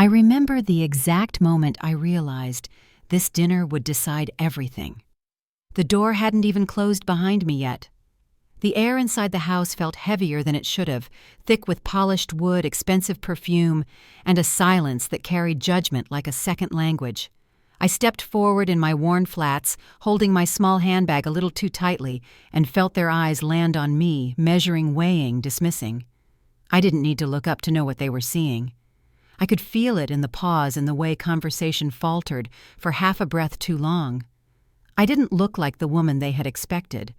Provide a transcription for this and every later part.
I remember the exact moment I realized this dinner would decide everything. The door hadn't even closed behind me yet. The air inside the house felt heavier than it should have, thick with polished wood, expensive perfume, and a silence that carried judgment like a second language. I stepped forward in my worn flats, holding my small handbag a little too tightly, and felt their eyes land on me, measuring, weighing, dismissing. I didn't need to look up to know what they were seeing. I could feel it in the pause and the way conversation faltered for half a breath too long. I didn't look like the woman they had expected.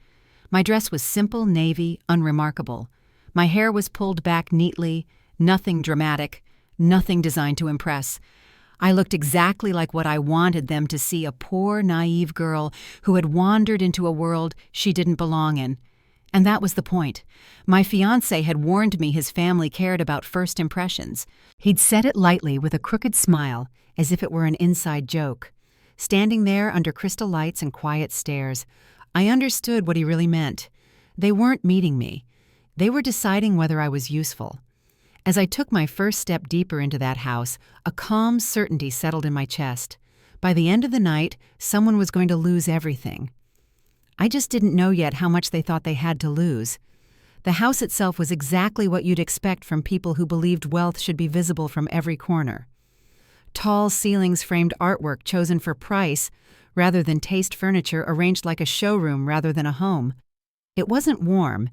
My dress was simple navy, unremarkable. My hair was pulled back neatly, nothing dramatic, nothing designed to impress. I looked exactly like what I wanted them to see, a poor, naive girl who had wandered into a world she didn't belong in. And that was the point. My fiancé had warned me his family cared about first impressions. He'd said it lightly with a crooked smile, as if it were an inside joke. Standing there under crystal lights and quiet stares, I understood what he really meant. They weren't meeting me. They were deciding whether I was useful. As I took my first step deeper into that house, a calm certainty settled in my chest. By the end of the night, someone was going to lose everything. I just didn't know yet how much they thought they had to lose. The house itself was exactly what you'd expect from people who believed wealth should be visible from every corner. Tall ceilings framed artwork chosen for price rather than taste, furniture arranged like a showroom rather than a home. It wasn't warm.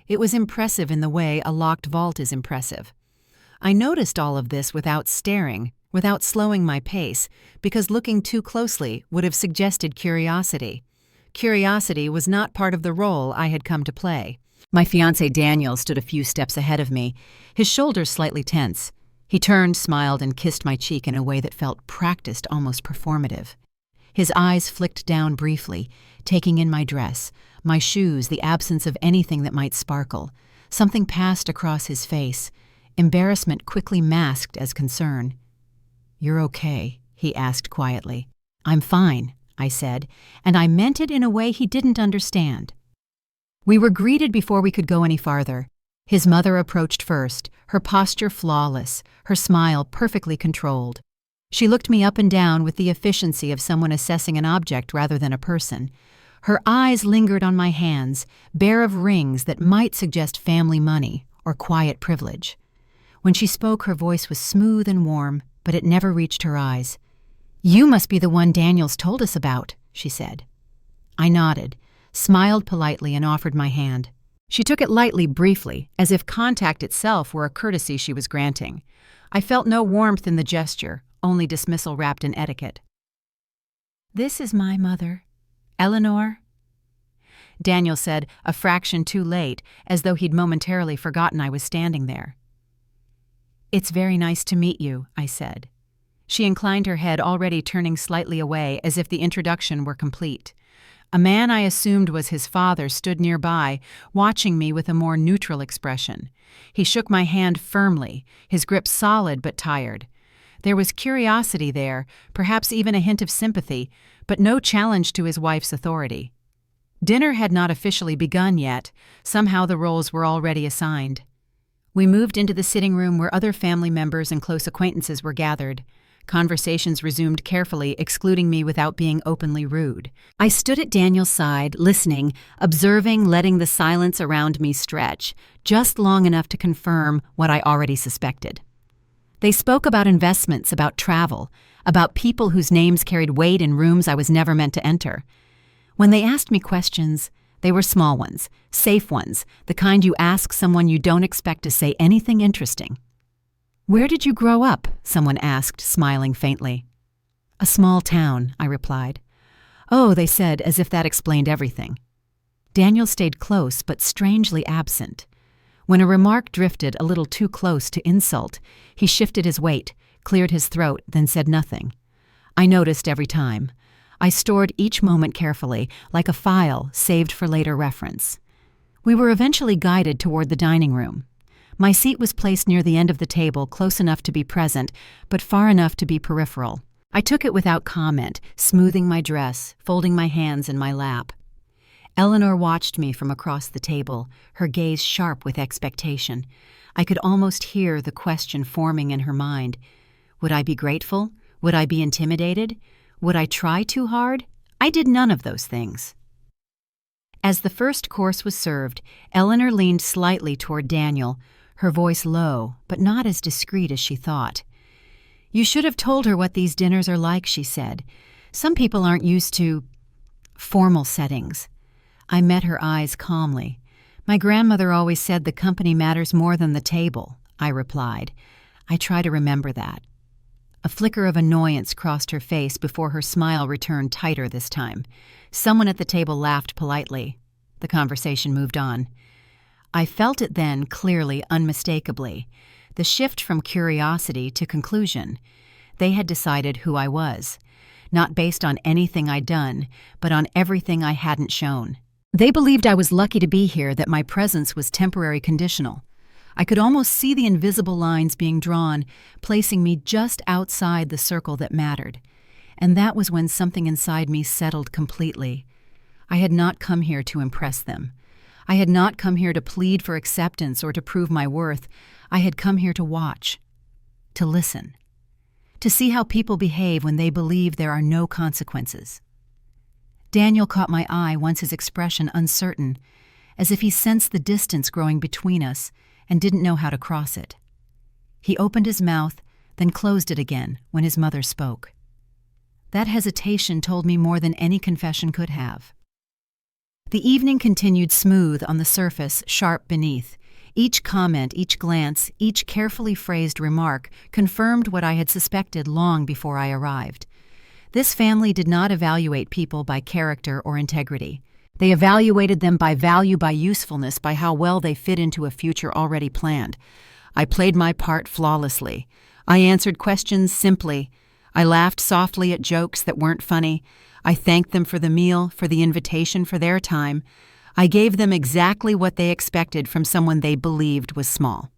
It was impressive in the way a locked vault is impressive. I noticed all of this without staring, without slowing my pace, because looking too closely would have suggested curiosity. Curiosity was not part of the role I had come to play. My fiancé Daniel stood a few steps ahead of me, his shoulders slightly tense. He turned, smiled, and kissed my cheek in a way that felt practiced, almost performative. His eyes flicked down briefly, taking in my dress, my shoes, the absence of anything that might sparkle. Something passed across his face, embarrassment quickly masked as concern. "You're okay?" he asked quietly. "I'm fine," I said, and I meant it in a way he didn't understand. We were greeted before we could go any farther. His mother approached first, her posture flawless, her smile perfectly controlled. She looked me up and down with the efficiency of someone assessing an object rather than a person. Her eyes lingered on my hands, bare of rings that might suggest family money or quiet privilege. When she spoke, her voice was smooth and warm, but it never reached her eyes. "You must be the one Daniel's told us about," she said. I nodded, smiled politely, and offered my hand. She took it lightly, briefly, as if contact itself were a courtesy she was granting. I felt no warmth in the gesture, only dismissal wrapped in etiquette. "This is my mother, Eleanor," Daniel said, a fraction too late, as though he'd momentarily forgotten I was standing there. "It's very nice to meet you," I said. She inclined her head, already turning slightly away, as if the introduction were complete. A man I assumed was his father stood nearby, watching me with a more neutral expression. He shook my hand firmly, his grip solid but tired. There was curiosity there, perhaps even a hint of sympathy, but no challenge to his wife's authority. Dinner had not officially begun yet. Somehow the roles were already assigned. We moved into the sitting room where other family members and close acquaintances were gathered. Conversations resumed carefully, excluding me without being openly rude. I stood at Daniel's side, listening, observing, letting the silence around me stretch, just long enough to confirm what I already suspected. They spoke about investments, about travel, about people whose names carried weight in rooms I was never meant to enter. When they asked me questions, they were small ones, safe ones, the kind you ask someone you don't expect to say anything interesting. "Where did you grow up?" someone asked, smiling faintly. "A small town," I replied. "Oh," they said, as if that explained everything. Daniel stayed close, but strangely absent. When a remark drifted a little too close to insult, he shifted his weight, cleared his throat, then said nothing. I noticed every time. I stored each moment carefully, like a file saved for later reference. We were eventually guided toward the dining room. My seat was placed near the end of the table, close enough to be present, but far enough to be peripheral. I took it without comment, smoothing my dress, folding my hands in my lap. Eleanor watched me from across the table, her gaze sharp with expectation. I could almost hear the question forming in her mind. Would I be grateful? Would I be intimidated? Would I try too hard? I did none of those things. As the first course was served, Eleanor leaned slightly toward Daniel, her voice low, but not as discreet as she thought. "You should have told her what these dinners are like," she said. "Some people aren't used to formal settings." I met her eyes calmly. "My grandmother always said the company matters more than the table," I replied. I try to remember that. A flicker of annoyance crossed her face before her smile returned tighter this time. Someone at the table laughed politely. The conversation moved on. I felt it then clearly, unmistakably. The shift from curiosity to conclusion. They had decided who I was, not based on anything I'd done, but on everything I hadn't shown. They believed I was lucky to be here, that my presence was temporary conditional. I could almost see the invisible lines being drawn, placing me just outside the circle that mattered. And that was when something inside me settled completely. I had not come here to impress them. I had not come here to plead for acceptance or to prove my worth. I had come here to watch, to listen, to see how people behave when they believe there are no consequences. Daniel caught my eye, once his expression uncertain, as if he sensed the distance growing between us and didn't know how to cross it. He opened his mouth, then closed it again when his mother spoke. That hesitation told me more than any confession could have. The evening continued smooth on the surface, sharp beneath. Each comment, each glance, each carefully phrased remark confirmed what I had suspected long before I arrived. This family did not evaluate people by character or integrity. They evaluated them by value, by usefulness, by how well they fit into a future already planned. I played my part flawlessly. I answered questions simply. I laughed softly at jokes that weren't funny. I thanked them for the meal, for the invitation, for their time. I gave them exactly what they expected from someone they believed was small.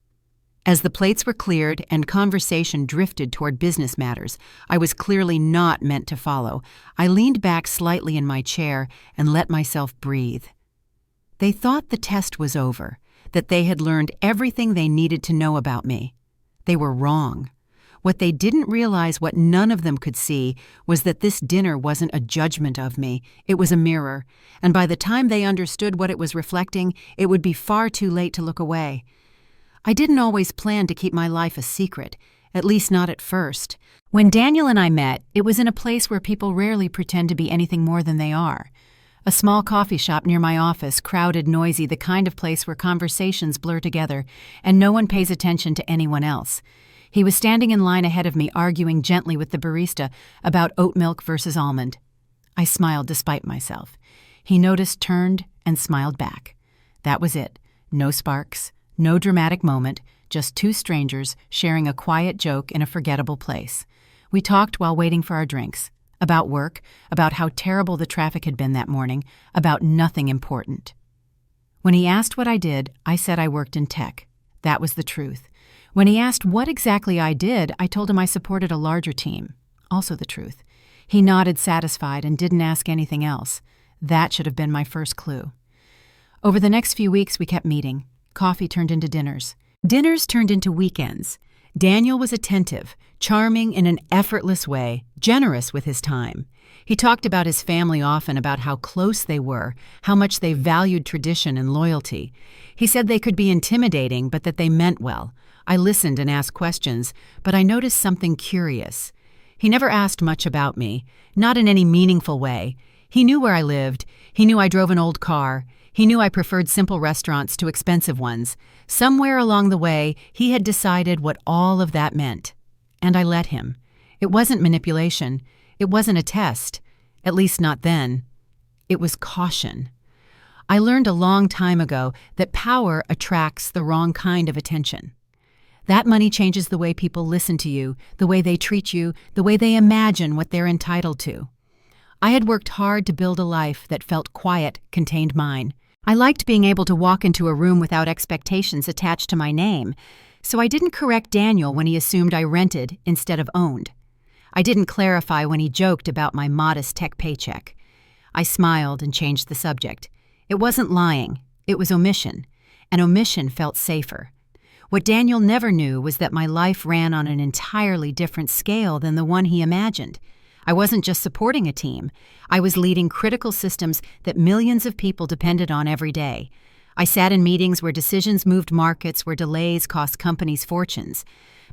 As the plates were cleared and conversation drifted toward business matters I was clearly not meant to follow, I leaned back slightly in my chair and let myself breathe. They thought the test was over, that they had learned everything they needed to know about me. They were wrong. What they didn't realize, what none of them could see, was that this dinner wasn't a judgment of me. It was a mirror, and by the time they understood what it was reflecting, it would be far too late to look away. I didn't always plan to keep my life a secret, at least not at first. When Daniel and I met, it was in a place where people rarely pretend to be anything more than they are. A small coffee shop near my office, crowded, noisy, the kind of place where conversations blur together, and no one pays attention to anyone else. He was standing in line ahead of me, arguing gently with the barista about oat milk versus almond. I smiled despite myself. He noticed, turned, and smiled back. That was it. No sparks. No dramatic moment, just two strangers sharing a quiet joke in a forgettable place. We talked while waiting for our drinks, about work, about how terrible the traffic had been that morning, about nothing important. When he asked what I did, I said I worked in tech. That was the truth. When he asked what exactly I did, I told him I supported a larger team. Also the truth. He nodded satisfied and didn't ask anything else. That should have been my first clue. Over the next few weeks, we kept meeting. Coffee turned into dinners. Dinners turned into weekends. Daniel was attentive, charming in an effortless way, generous with his time. He talked about his family often, about how close they were, how much they valued tradition and loyalty. He said they could be intimidating, but that they meant well. I listened and asked questions, but I noticed something curious. He never asked much about me, not in any meaningful way. He knew where I lived. He knew I drove an old car. He knew I preferred simple restaurants to expensive ones. Somewhere along the way, he had decided what all of that meant. And I let him. It wasn't manipulation. It wasn't a test. At least not then. It was caution. I learned a long time ago that power attracts the wrong kind of attention. That money changes the way people listen to you, the way they treat you, the way they imagine what they're entitled to. I had worked hard to build a life that felt quiet, contained mine. I liked being able to walk into a room without expectations attached to my name, so I didn't correct Daniel when he assumed I rented instead of owned. I didn't clarify when he joked about my modest tech paycheck. I smiled and changed the subject. It wasn't lying, it was omission, and omission felt safer. What Daniel never knew was that my life ran on an entirely different scale than the one he imagined. I wasn't just supporting a team. I was leading critical systems that millions of people depended on every day. I sat in meetings where decisions moved markets, where delays cost companies fortunes.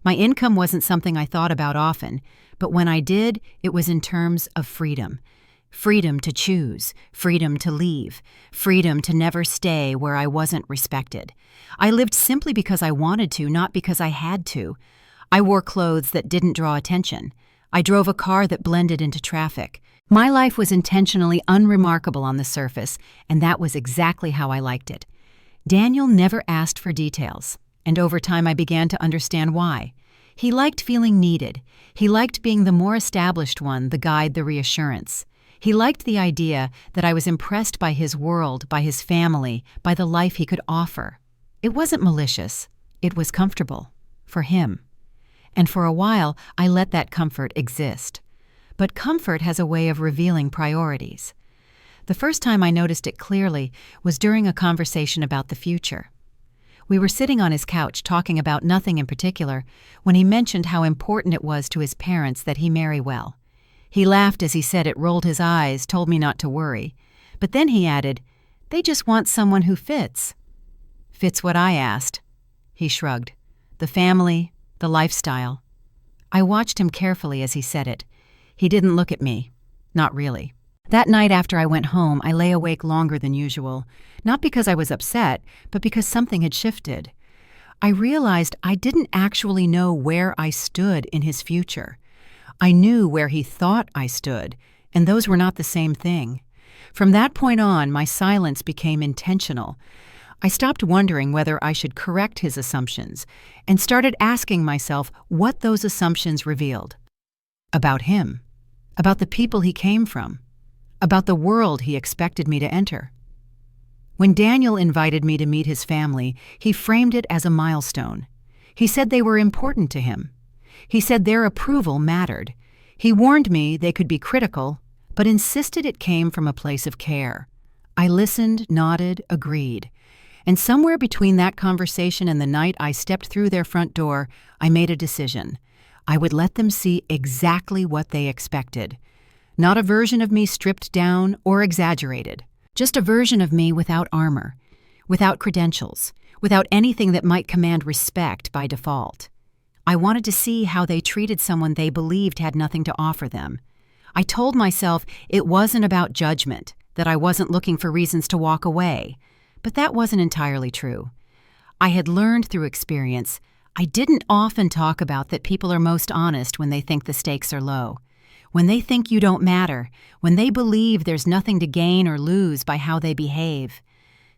My income wasn't something I thought about often, but when I did, it was in terms of freedom. Freedom to choose, freedom to leave, freedom to never stay where I wasn't respected. I lived simply because I wanted to, not because I had to. I wore clothes that didn't draw attention. I drove a car that blended into traffic. My life was intentionally unremarkable on the surface, and that was exactly how I liked it. Daniel never asked for details, and over time I began to understand why. He liked feeling needed. He liked being the more established one, the guide, the reassurance. He liked the idea that I was impressed by his world, by his family, by the life he could offer. It wasn't malicious. It was comfortable. For him. And for a while, I let that comfort exist. But comfort has a way of revealing priorities. The first time I noticed it clearly was during a conversation about the future. We were sitting on his couch talking about nothing in particular when he mentioned how important it was to his parents that he marry well. He laughed as he said it, rolled his eyes, told me not to worry. But then he added, "They just want someone who fits." "Fits what I asked." He shrugged. "The family, the lifestyle." I watched him carefully as he said it. He didn't look at me. Not really. That night after I went home, I lay awake longer than usual, not because I was upset, but because something had shifted. I realized I didn't actually know where I stood in his future. I knew where he thought I stood, and those were not the same thing. From that point on, my silence became intentional. I stopped wondering whether I should correct his assumptions and started asking myself what those assumptions revealed. About him. About the people he came from. About the world he expected me to enter. When Daniel invited me to meet his family, he framed it as a milestone. He said they were important to him. He said their approval mattered. He warned me they could be critical, but insisted it came from a place of care. I listened, nodded, agreed. And somewhere between that conversation and the night I stepped through their front door, I made a decision. I would let them see exactly what they expected. Not a version of me stripped down or exaggerated. Just a version of me without armor, without credentials, without anything that might command respect by default. I wanted to see how they treated someone they believed had nothing to offer them. I told myself it wasn't about judgment, that I wasn't looking for reasons to walk away. But that wasn't entirely true. I had learned through experience I didn't often talk about that people are most honest when they think the stakes are low. When they think you don't matter, when they believe there's nothing to gain or lose by how they behave.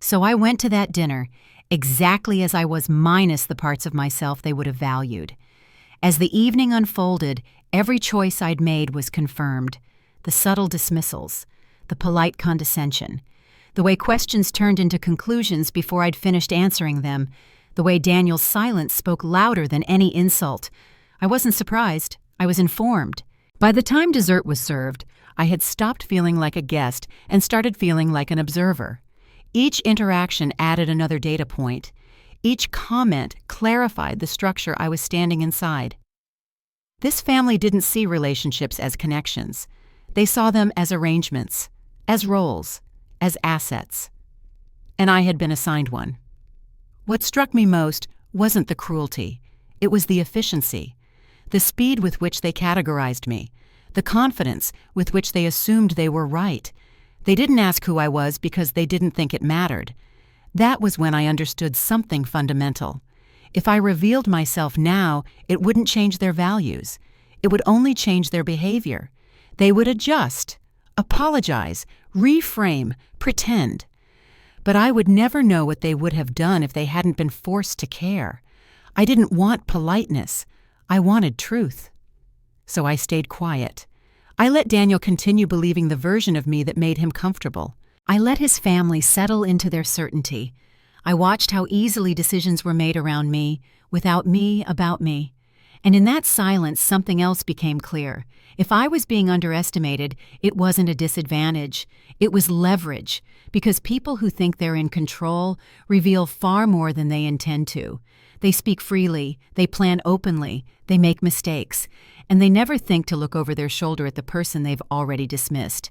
So I went to that dinner exactly as I was, minus the parts of myself they would have valued. As the evening unfolded, every choice I'd made was confirmed. The subtle dismissals, the polite condescension, the way questions turned into conclusions before I'd finished answering them, the way Daniel's silence spoke louder than any insult. I wasn't surprised. I was informed. By the time dessert was served, I had stopped feeling like a guest and started feeling like an observer. Each interaction added another data point. Each comment clarified the structure I was standing inside. This family didn't see relationships as connections. They saw them as arrangements, as roles, as assets. And I had been assigned one. What struck me most wasn't the cruelty. It was the efficiency, the speed with which they categorized me, the confidence with which they assumed they were right. They didn't ask who I was because they didn't think it mattered. That was when I understood something fundamental. If I revealed myself now, it wouldn't change their values. It would only change their behavior. They would adjust, apologize, reframe, pretend. But I would never know what they would have done if they hadn't been forced to care. I didn't want politeness. I wanted truth. So I stayed quiet. I let Daniel continue believing the version of me that made him comfortable. I let his family settle into their certainty. I watched how easily decisions were made around me, without me, about me. And in that silence, something else became clear. If I was being underestimated, it wasn't a disadvantage. It was leverage, because people who think they're in control reveal far more than they intend to. They speak freely, they plan openly, they make mistakes, and they never think to look over their shoulder at the person they've already dismissed.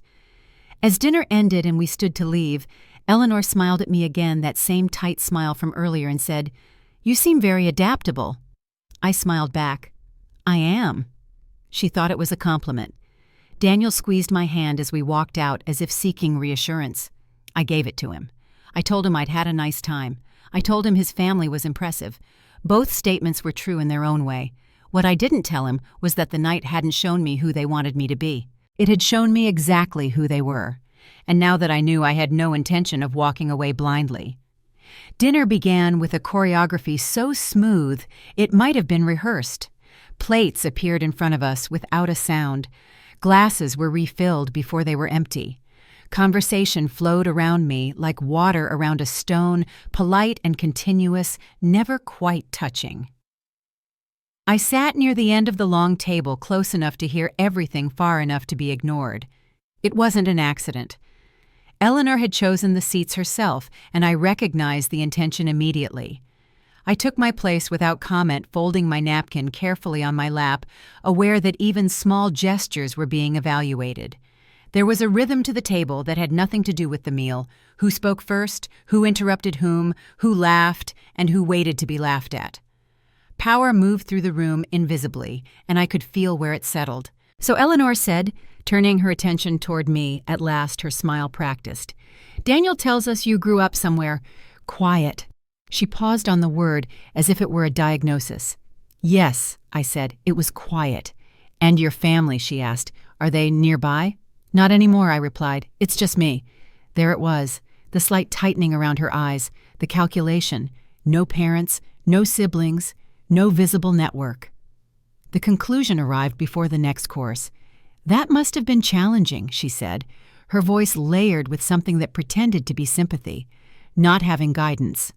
As dinner ended and we stood to leave, Eleanor smiled at me again, that same tight smile from earlier, and said, "You seem very adaptable." I smiled back. "I am." She thought it was a compliment. Daniel squeezed my hand as we walked out, as if seeking reassurance. I gave it to him. I told him I'd had a nice time. I told him his family was impressive. Both statements were true in their own way. What I didn't tell him was that the night hadn't shown me who they wanted me to be. It had shown me exactly who they were. And now that I knew, I had no intention of walking away blindly. Dinner began with a choreography so smooth it might have been rehearsed. Plates appeared in front of us without a sound. Glasses were refilled before they were empty. Conversation flowed around me like water around a stone, polite and continuous, never quite touching. I sat near the end of the long table, close enough to hear everything, far enough to be ignored. It wasn't an accident. Eleanor had chosen the seats herself, and I recognized the intention immediately. I took my place without comment, folding my napkin carefully on my lap, aware that even small gestures were being evaluated. There was a rhythm to the table that had nothing to do with the meal: who spoke first, who interrupted whom, who laughed, and who waited to be laughed at. Power moved through the room invisibly, and I could feel where it settled. So Eleanor said, turning her attention toward me, at last her smile practiced, "Daniel tells us you grew up somewhere quiet." She paused on the word as if it were a diagnosis. "Yes," I said, "it was quiet." "And your family?" she asked. "Are they nearby?" "Not anymore," I replied. "It's just me." There it was, the slight tightening around her eyes, the calculation. No parents, no siblings, no visible network. The conclusion arrived before the next course. "That must have been challenging," she said, her voice layered with something that pretended to be sympathy, not having guidance.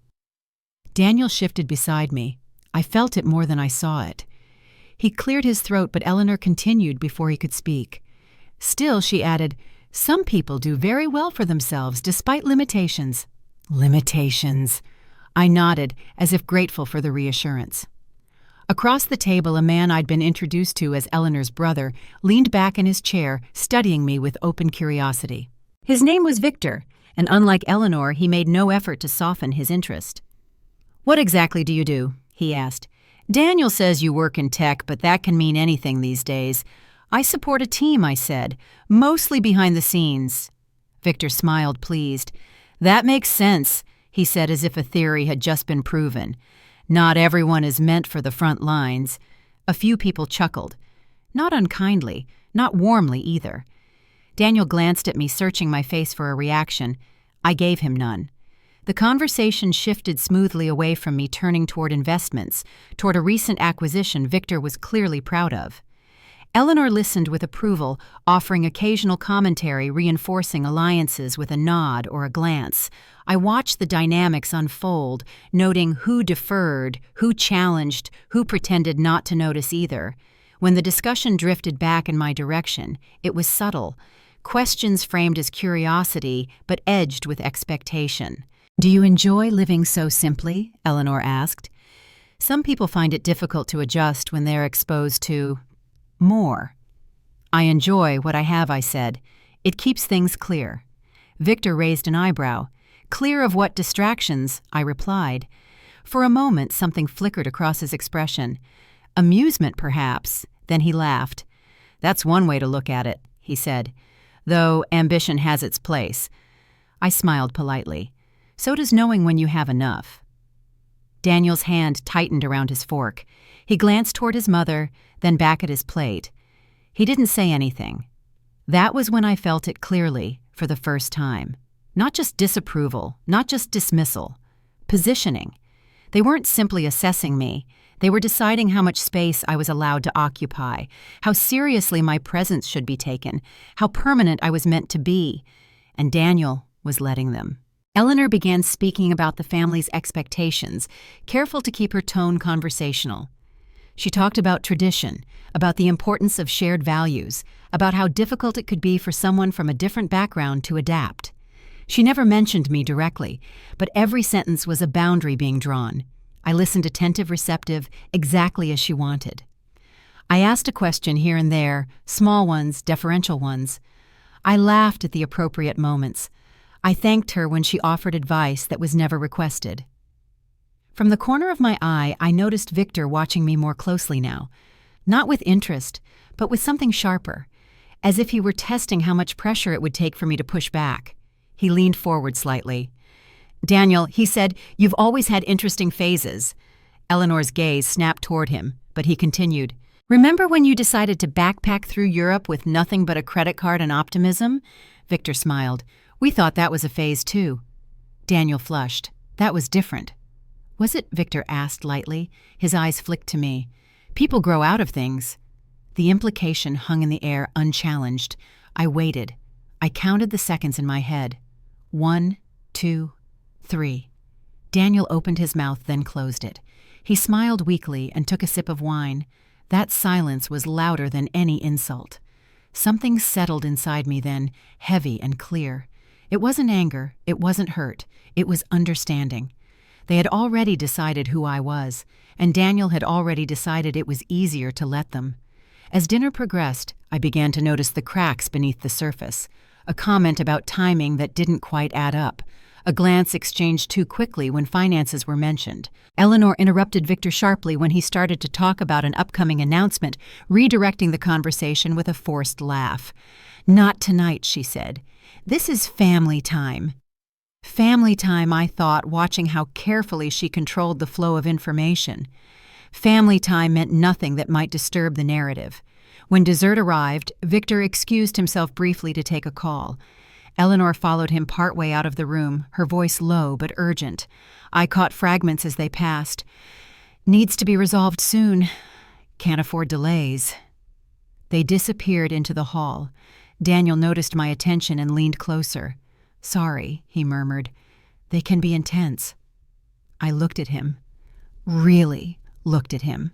Daniel shifted beside me. I felt it more than I saw it. He cleared his throat, but Eleanor continued before he could speak. Still, she added, "Some people do very well for themselves despite limitations." Limitations. I nodded, as if grateful for the reassurance. Across the table, a man I'd been introduced to as Eleanor's brother leaned back in his chair, studying me with open curiosity. His name was Victor, and unlike Eleanor, he made no effort to soften his interest. "What exactly do you do?" he asked. "Daniel says you work in tech, but that can mean anything these days." "I support a team," I said, "mostly behind the scenes." Victor smiled, pleased. "That makes sense," he said, as if a theory had just been proven. "Not everyone is meant for the front lines." A few people chuckled. Not unkindly, not warmly either. Daniel glanced at me, searching my face for a reaction. I gave him none. The conversation shifted smoothly away from me, turning toward investments, toward a recent acquisition Victor was clearly proud of. Eleanor listened with approval, offering occasional commentary, reinforcing alliances with a nod or a glance. I watched the dynamics unfold, noting who deferred, who challenged, who pretended not to notice either. When the discussion drifted back in my direction, it was subtle. Questions framed as curiosity, but edged with expectation. "Do you enjoy living so simply?" Eleanor asked. "Some people find it difficult to adjust when they're exposed to more." "I enjoy what I have," I said. "It keeps things clear." Victor raised an eyebrow. "Clear of what distractions?" I replied. For a moment, something flickered across his expression. Amusement, perhaps. Then he laughed. "That's one way to look at it," he said. "Though ambition has its place." I smiled politely. "So does knowing when you have enough." Daniel's hand tightened around his fork. He glanced toward his mother, then back at his plate. He didn't say anything. That was when I felt it clearly, for the first time. Not just disapproval, not just dismissal. Positioning. They weren't simply assessing me. They were deciding how much space I was allowed to occupy, how seriously my presence should be taken, how permanent I was meant to be. And Daniel was letting them. Eleanor began speaking about the family's expectations, careful to keep her tone conversational. She talked about tradition, about the importance of shared values, about how difficult it could be for someone from a different background to adapt. She never mentioned me directly, but every sentence was a boundary being drawn. I listened attentive, receptive, exactly as she wanted. I asked a question here and there, small ones, deferential ones. I laughed at the appropriate moments. I thanked her when she offered advice that was never requested. From the corner of my eye, I noticed Victor watching me more closely now. Not with interest, but with something sharper, as if he were testing how much pressure it would take for me to push back. He leaned forward slightly. "Daniel," he said, "you've always had interesting phases." Eleanor's gaze snapped toward him, but he continued. "Remember when you decided to backpack through Europe with nothing but a credit card and optimism?" Victor smiled. "We thought that was a phase too." Daniel flushed. "That was different." "Was it?" Victor asked lightly. His eyes flicked to me. "People grow out of things." The implication hung in the air unchallenged. I waited. I counted the seconds in my head. 1, 2, 3. Daniel opened his mouth, then closed it. He smiled weakly and took a sip of wine. That silence was louder than any insult. Something settled inside me then, heavy and clear. It wasn't anger, it wasn't hurt, it was understanding. They had already decided who I was, and Daniel had already decided it was easier to let them. As dinner progressed, I began to notice the cracks beneath the surface. A comment about timing that didn't quite add up. A glance exchanged too quickly when finances were mentioned. Eleanor interrupted Victor sharply when he started to talk about an upcoming announcement, redirecting the conversation with a forced laugh. "Not tonight," she said. "This is family time." Family time, I thought, watching how carefully she controlled the flow of information. Family time meant nothing that might disturb the narrative. When dessert arrived, Victor excused himself briefly to take a call. Eleanor followed him partway out of the room, her voice low but urgent. I caught fragments as they passed. "Needs to be resolved soon. Can't afford delays." They disappeared into the hall. Daniel noticed my attention and leaned closer. "Sorry," he murmured. "They can be intense." I looked at him. Really looked at him.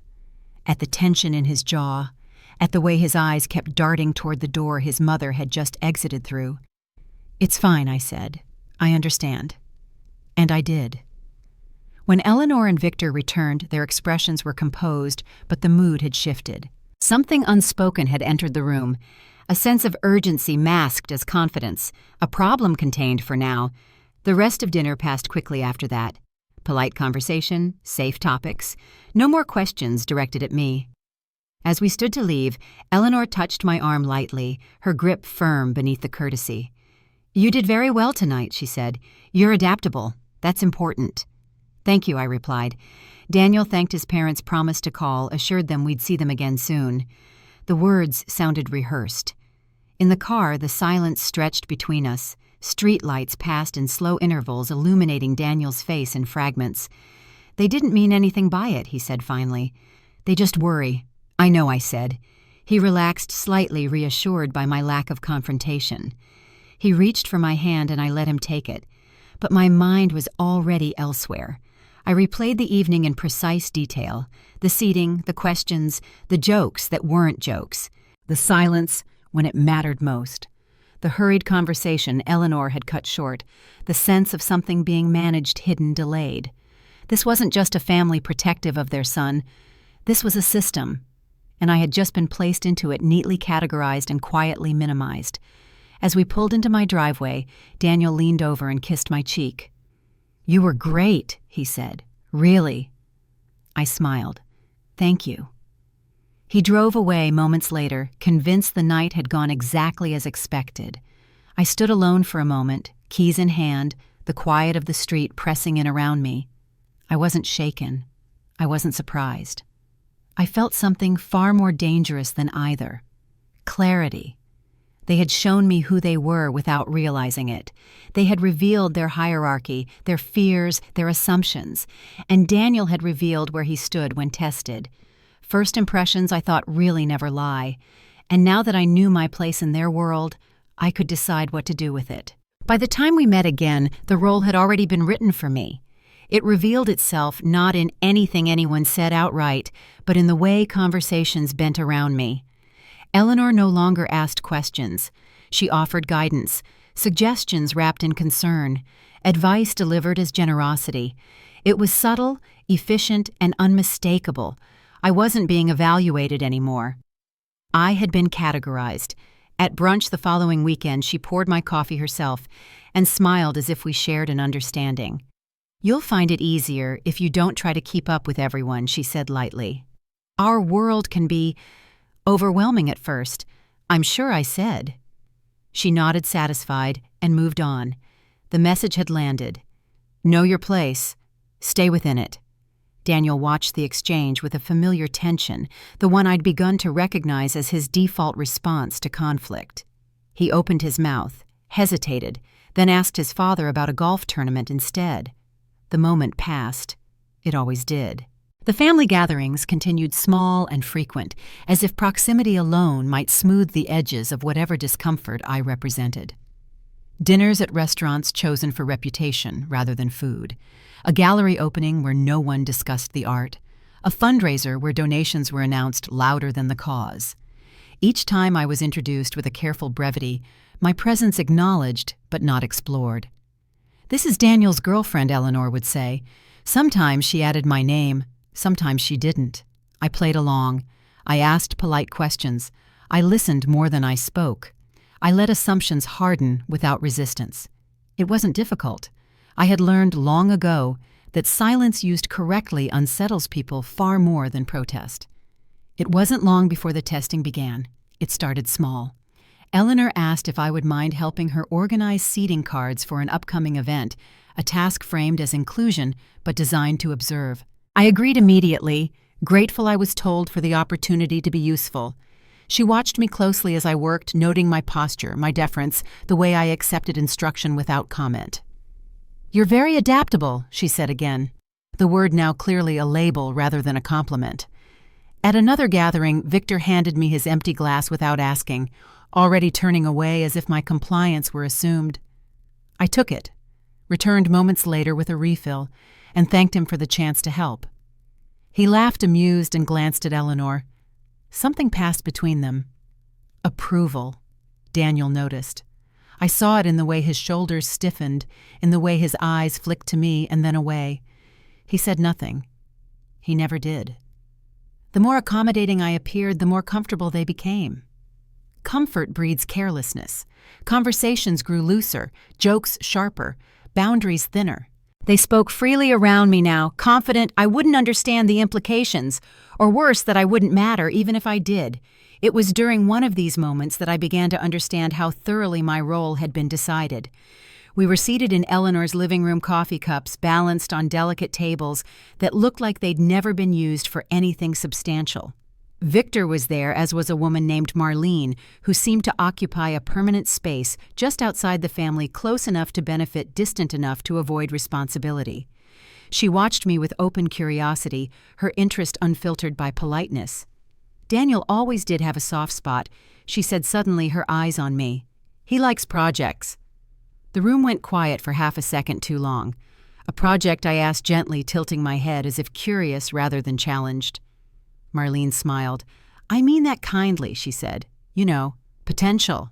At the tension in his jaw. At the way his eyes kept darting toward the door his mother had just exited through. "It's fine," I said. "I understand." And I did. When Eleanor and Victor returned, their expressions were composed, but the mood had shifted. Something unspoken had entered the room, a sense of urgency masked as confidence, a problem contained for now. The rest of dinner passed quickly after that. Polite conversation, safe topics, no more questions directed at me. As we stood to leave, Eleanor touched my arm lightly, her grip firm beneath the courtesy. "You did very well tonight," she said. "You're adaptable. That's important." "Thank you," I replied. Daniel thanked his parents' promise to call, assured them we'd see them again soon. The words sounded rehearsed. In the car, the silence stretched between us. Street lights passed in slow intervals, illuminating Daniel's face in fragments. "They didn't mean anything by it," he said finally. "They just worry." "I know," I said. He relaxed slightly, reassured by my lack of confrontation. He reached for my hand and I let him take it. But my mind was already elsewhere. I replayed the evening in precise detail. The seating, the questions, the jokes that weren't jokes. The silence when it mattered most. The hurried conversation Eleanor had cut short. The sense of something being managed, hidden, delayed. This wasn't just a family protective of their son. This was a system. And I had just been placed into it, neatly categorized and quietly minimized. As we pulled into my driveway, Daniel leaned over and kissed my cheek. "You were great," he said. "Really." I smiled. "Thank you." He drove away moments later, convinced the night had gone exactly as expected. I stood alone for a moment, keys in hand, the quiet of the street pressing in around me. I wasn't shaken. I wasn't surprised. I felt something far more dangerous than either. Clarity. They had shown me who they were without realizing it. They had revealed their hierarchy, their fears, their assumptions, and Daniel had revealed where he stood when tested. First impressions, I thought, really never lie, and now that I knew my place in their world, I could decide what to do with it. By the time we met again, the role had already been written for me. It revealed itself not in anything anyone said outright, but in the way conversations bent around me. Eleanor no longer asked questions. She offered guidance, suggestions wrapped in concern, advice delivered as generosity. It was subtle, efficient, and unmistakable. I wasn't being evaluated anymore. I had been categorized. At brunch the following weekend, she poured my coffee herself and smiled as if we shared an understanding. "You'll find it easier if you don't try to keep up with everyone," she said lightly. "Our world can be overwhelming at first," I'm sure I said. She nodded satisfied and moved on. The message had landed. Know your place. Stay within it. Daniel watched the exchange with a familiar tension, the one I'd begun to recognize as his default response to conflict. He opened his mouth, hesitated, then asked his father about a golf tournament instead. The moment passed. It always did. The family gatherings continued small and frequent, as if proximity alone might smooth the edges of whatever discomfort I represented. Dinners at restaurants chosen for reputation rather than food. A gallery opening where no one discussed the art. A fundraiser where donations were announced louder than the cause. Each time I was introduced with a careful brevity, my presence acknowledged but not explored. "This is Daniel's girlfriend," Eleanor would say. Sometimes she added my name, sometimes she didn't. I played along. I asked polite questions. I listened more than I spoke. I let assumptions harden without resistance. It wasn't difficult. I had learned long ago that silence used correctly unsettles people far more than protest. It wasn't long before the testing began. It started small. Eleanor asked if I would mind helping her organize seating cards for an upcoming event, a task framed as inclusion but designed to observe. I agreed immediately, grateful I was told for the opportunity to be useful. She watched me closely as I worked, noting my posture, my deference, the way I accepted instruction without comment. "You're very adaptable," she said again, the word now clearly a label rather than a compliment. At another gathering, Victor handed me his empty glass without asking, already turning away as if my compliance were assumed. I took it, returned moments later with a refill, and thanked him for the chance to help. He laughed amused and glanced at Eleanor. Something passed between them. Approval, Daniel noticed. I saw it in the way his shoulders stiffened, in the way his eyes flicked to me and then away. He said nothing. He never did. The more accommodating I appeared, the more comfortable they became. Comfort breeds carelessness. Conversations grew looser, jokes sharper, boundaries thinner. They spoke freely around me now, confident I wouldn't understand the implications, or worse, that I wouldn't matter even if I did. It was during one of these moments that I began to understand how thoroughly my role had been decided. We were seated in Eleanor's living room coffee cups, balanced on delicate tables that looked like they'd never been used for anything substantial. Victor was there, as was a woman named Marlene, who seemed to occupy a permanent space just outside the family, close enough to benefit, distant enough to avoid responsibility. She watched me with open curiosity, her interest unfiltered by politeness. "Daniel always did have a soft spot," she said suddenly, her eyes on me. "He likes projects." The room went quiet for half a second too long. "A project?" I asked gently, tilting my head as if curious rather than challenged. Marlene smiled. "I mean that kindly," she said. "You know, potential."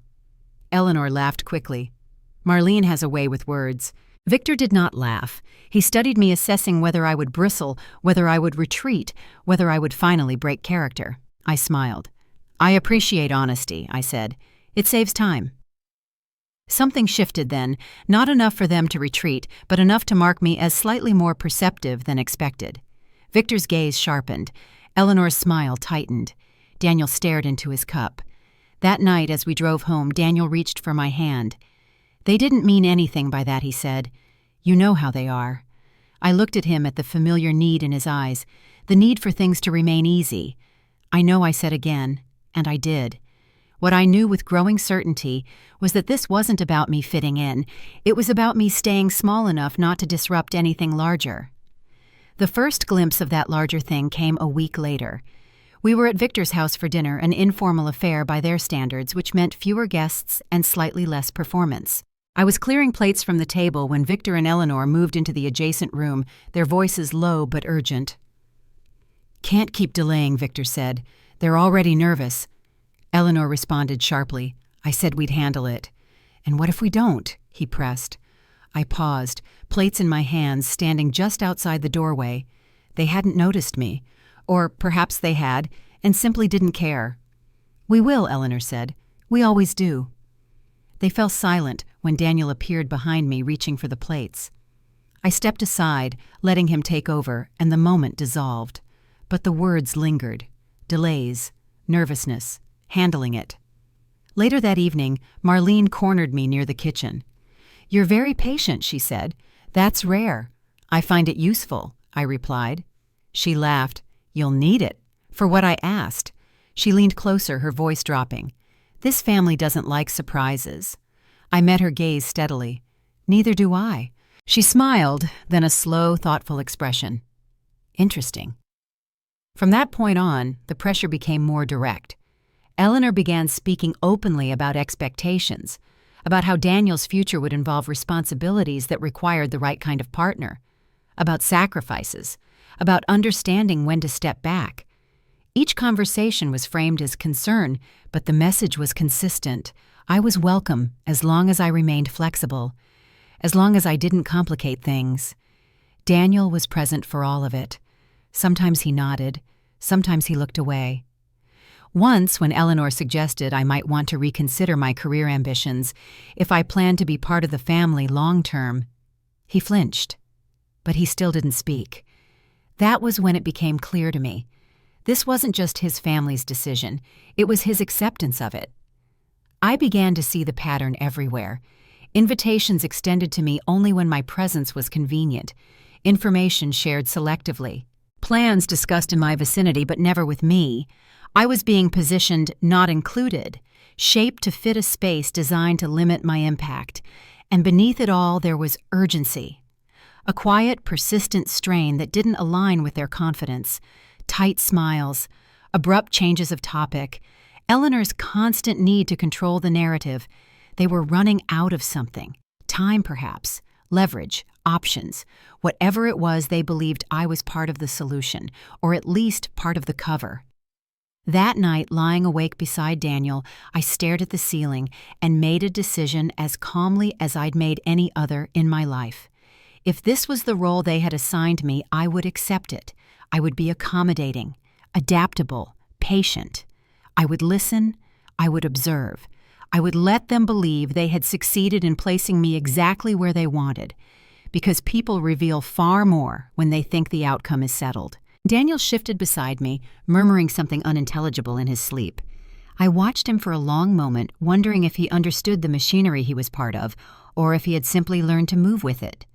Eleanor laughed quickly. Marlene has a way with words. Victor did not laugh. He studied me, assessing whether I would bristle, whether I would retreat, whether I would finally break character. I smiled. "I appreciate honesty," I said. "It saves time." Something shifted then, not enough for them to retreat, but enough to mark me as slightly more perceptive than expected. Victor's gaze sharpened. Eleanor's smile tightened. Daniel stared into his cup. That night, as we drove home, Daniel reached for my hand. "They didn't mean anything by that," he said. "You know how they are." I looked at him, at the familiar need in his eyes, the need for things to remain easy. "I know," I said again, and I did. What I knew with growing certainty was that this wasn't about me fitting in. It was about me staying small enough not to disrupt anything larger. The first glimpse of that larger thing came a week later. We were at Victor's house for dinner, an informal affair by their standards, which meant fewer guests and slightly less performance. I was clearing plates from the table when Victor and Eleanor moved into the adjacent room, their voices low but urgent. "Can't keep delaying," Victor said. "They're already nervous." Eleanor responded sharply. "I said we'd handle it." "And what if we don't?" he pressed. I paused, plates in my hands, standing just outside the doorway. They hadn't noticed me. Or perhaps they had, and simply didn't care. "We will," Eleanor said. "We always do." They fell silent when Daniel appeared behind me, reaching for the plates. I stepped aside, letting him take over, and the moment dissolved. But the words lingered. Delays, nervousness, handling it. Later that evening, Marlene cornered me near the kitchen. "You're very patient," she said. "That's rare." "I find it useful," I replied. She laughed. "You'll need it." For what I asked. She leaned closer, her voice dropping. "This family doesn't like surprises." I met her gaze steadily. "Neither do I." She smiled, then a slow, thoughtful expression. "Interesting." From that point on, the pressure became more direct. Eleanor began speaking openly about expectations, about how Daniel's future would involve responsibilities that required the right kind of partner, about sacrifices, about understanding when to step back. Each conversation was framed as concern, but the message was consistent. I was welcome as long as I remained flexible, as long as I didn't complicate things. Daniel was present for all of it. Sometimes he nodded, sometimes he looked away. Once, when Eleanor suggested I might want to reconsider my career ambitions if I planned to be part of the family long-term, he flinched. But he still didn't speak. That was when it became clear to me. This wasn't just his family's decision, it was his acceptance of it. I began to see the pattern everywhere. Invitations extended to me only when my presence was convenient, information shared selectively, plans discussed in my vicinity but never with me. I was being positioned not included, shaped to fit a space designed to limit my impact, and beneath it all there was urgency. A quiet, persistent strain that didn't align with their confidence. Tight smiles, abrupt changes of topic, Eleanor's constant need to control the narrative. They were running out of something. Time, perhaps. Leverage. Options. Whatever it was, they believed I was part of the solution, or at least part of the cover. That night, lying awake beside Daniel, I stared at the ceiling and made a decision as calmly as I'd made any other in my life. If this was the role they had assigned me, I would accept it. I would be accommodating, adaptable, patient. I would listen. I would observe. I would let them believe they had succeeded in placing me exactly where they wanted, because people reveal far more when they think the outcome is settled. Daniel shifted beside me, murmuring something unintelligible in his sleep. I watched him for a long moment, wondering if he understood the machinery he was part of, or if he had simply learned to move with it.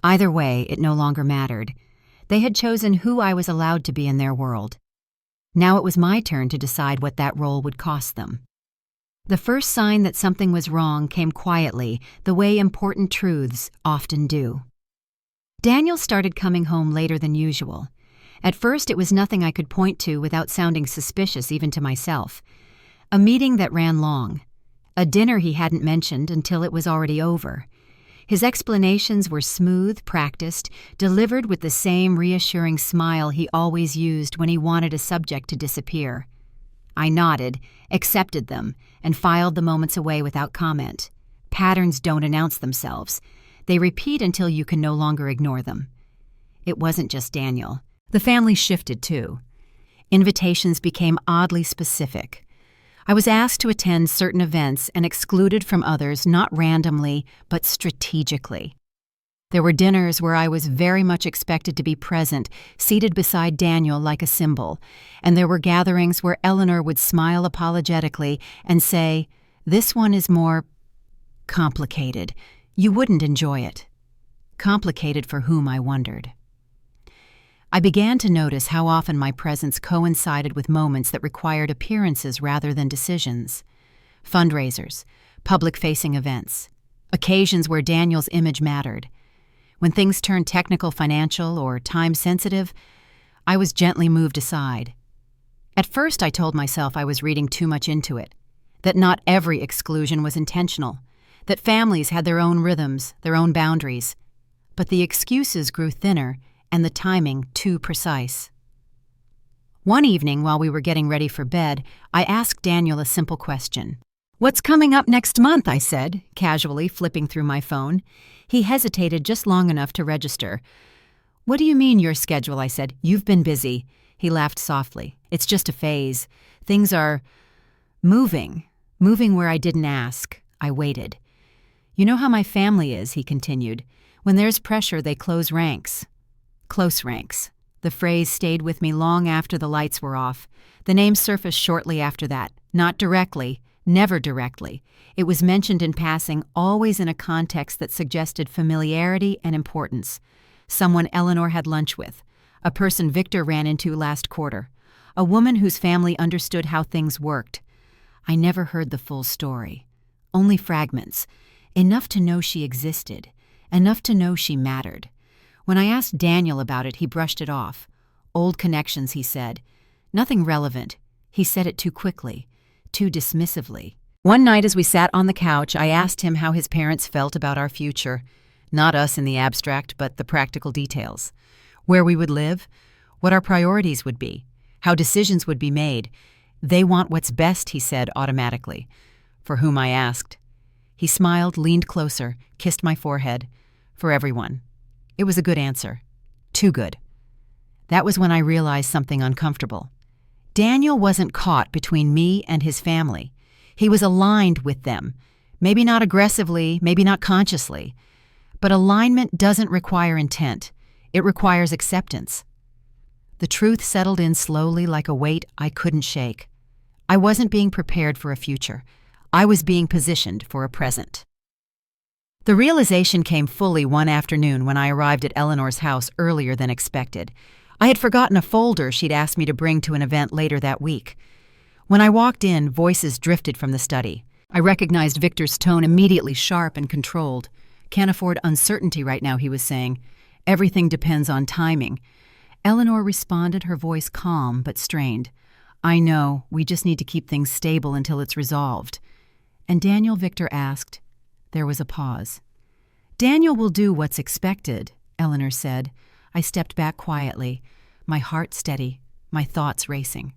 Either way, it no longer mattered. They had chosen who I was allowed to be in their world. Now it was my turn to decide what that role would cost them. The first sign that something was wrong came quietly, the way important truths often do. Daniel started coming home later than usual. At first, it was nothing I could point to without sounding suspicious even to myself. A meeting that ran long. A dinner he hadn't mentioned until it was already over. His explanations were smooth, practiced, delivered with the same reassuring smile he always used when he wanted a subject to disappear. I nodded, accepted them, and filed the moments away without comment. Patterns don't announce themselves. They repeat until you can no longer ignore them. It wasn't just Daniel. The family shifted too. Invitations became oddly specific. I was asked to attend certain events and excluded from others not randomly, but strategically. There were dinners where I was very much expected to be present, seated beside Daniel like a symbol, and there were gatherings where Eleanor would smile apologetically and say, "This one is more complicated. You wouldn't enjoy it." Complicated for whom, I wondered. I began to notice how often my presence coincided with moments that required appearances rather than decisions. Fundraisers, public-facing events, occasions where Daniel's image mattered. When things turned technical, financial, or time-sensitive, I was gently moved aside. At first, I told myself I was reading too much into it, that not every exclusion was intentional, that families had their own rhythms, their own boundaries. But the excuses grew thinner, and the timing too precise. One evening, while we were getting ready for bed, I asked Daniel a simple question. "What's coming up next month?" I said, casually flipping through my phone. He hesitated just long enough to register. "What do you mean, your schedule?" I said. "You've been busy." He laughed softly. "It's just a phase. Things are moving where I didn't ask." I waited. "You know how my family is," he continued. "When there's pressure, they close ranks." Close ranks. The phrase stayed with me long after the lights were off. The name surfaced shortly after that. Not directly, never directly. It was mentioned in passing, always in a context that suggested familiarity and importance. Someone Eleanor had lunch with. A person Victor ran into last quarter. A woman whose family understood how things worked. I never heard the full story. Only fragments. Enough to know she existed. Enough to know she mattered. When I asked Daniel about it, he brushed it off. Old connections, he said. Nothing relevant. He said it too quickly, too dismissively. One night as we sat on the couch, I asked him how his parents felt about our future. Not us in the abstract, but the practical details. Where we would live, what our priorities would be, how decisions would be made. "They want what's best," he said automatically. For whom I asked. He smiled, leaned closer, kissed my forehead. For everyone. It was a good answer. Too good. That was when I realized something uncomfortable. Daniel wasn't caught between me and his family. He was aligned with them. Maybe not aggressively, maybe not consciously. But alignment doesn't require intent. It requires acceptance. The truth settled in slowly like a weight I couldn't shake. I wasn't being prepared for a future. I was being positioned for a present. The realization came fully one afternoon when I arrived at Eleanor's house earlier than expected. I had forgotten a folder she'd asked me to bring to an event later that week. When I walked in, voices drifted from the study. I recognized Victor's tone, immediately sharp and controlled. "Can't afford uncertainty right now," he was saying. "Everything depends on timing." Eleanor responded, her voice calm but strained. "I know, we just need to keep things stable until it's resolved." And Daniel, Victor asked. There was a pause. "Daniel will do what's expected," Eleanor said. I stepped back quietly, my heart steady, my thoughts racing.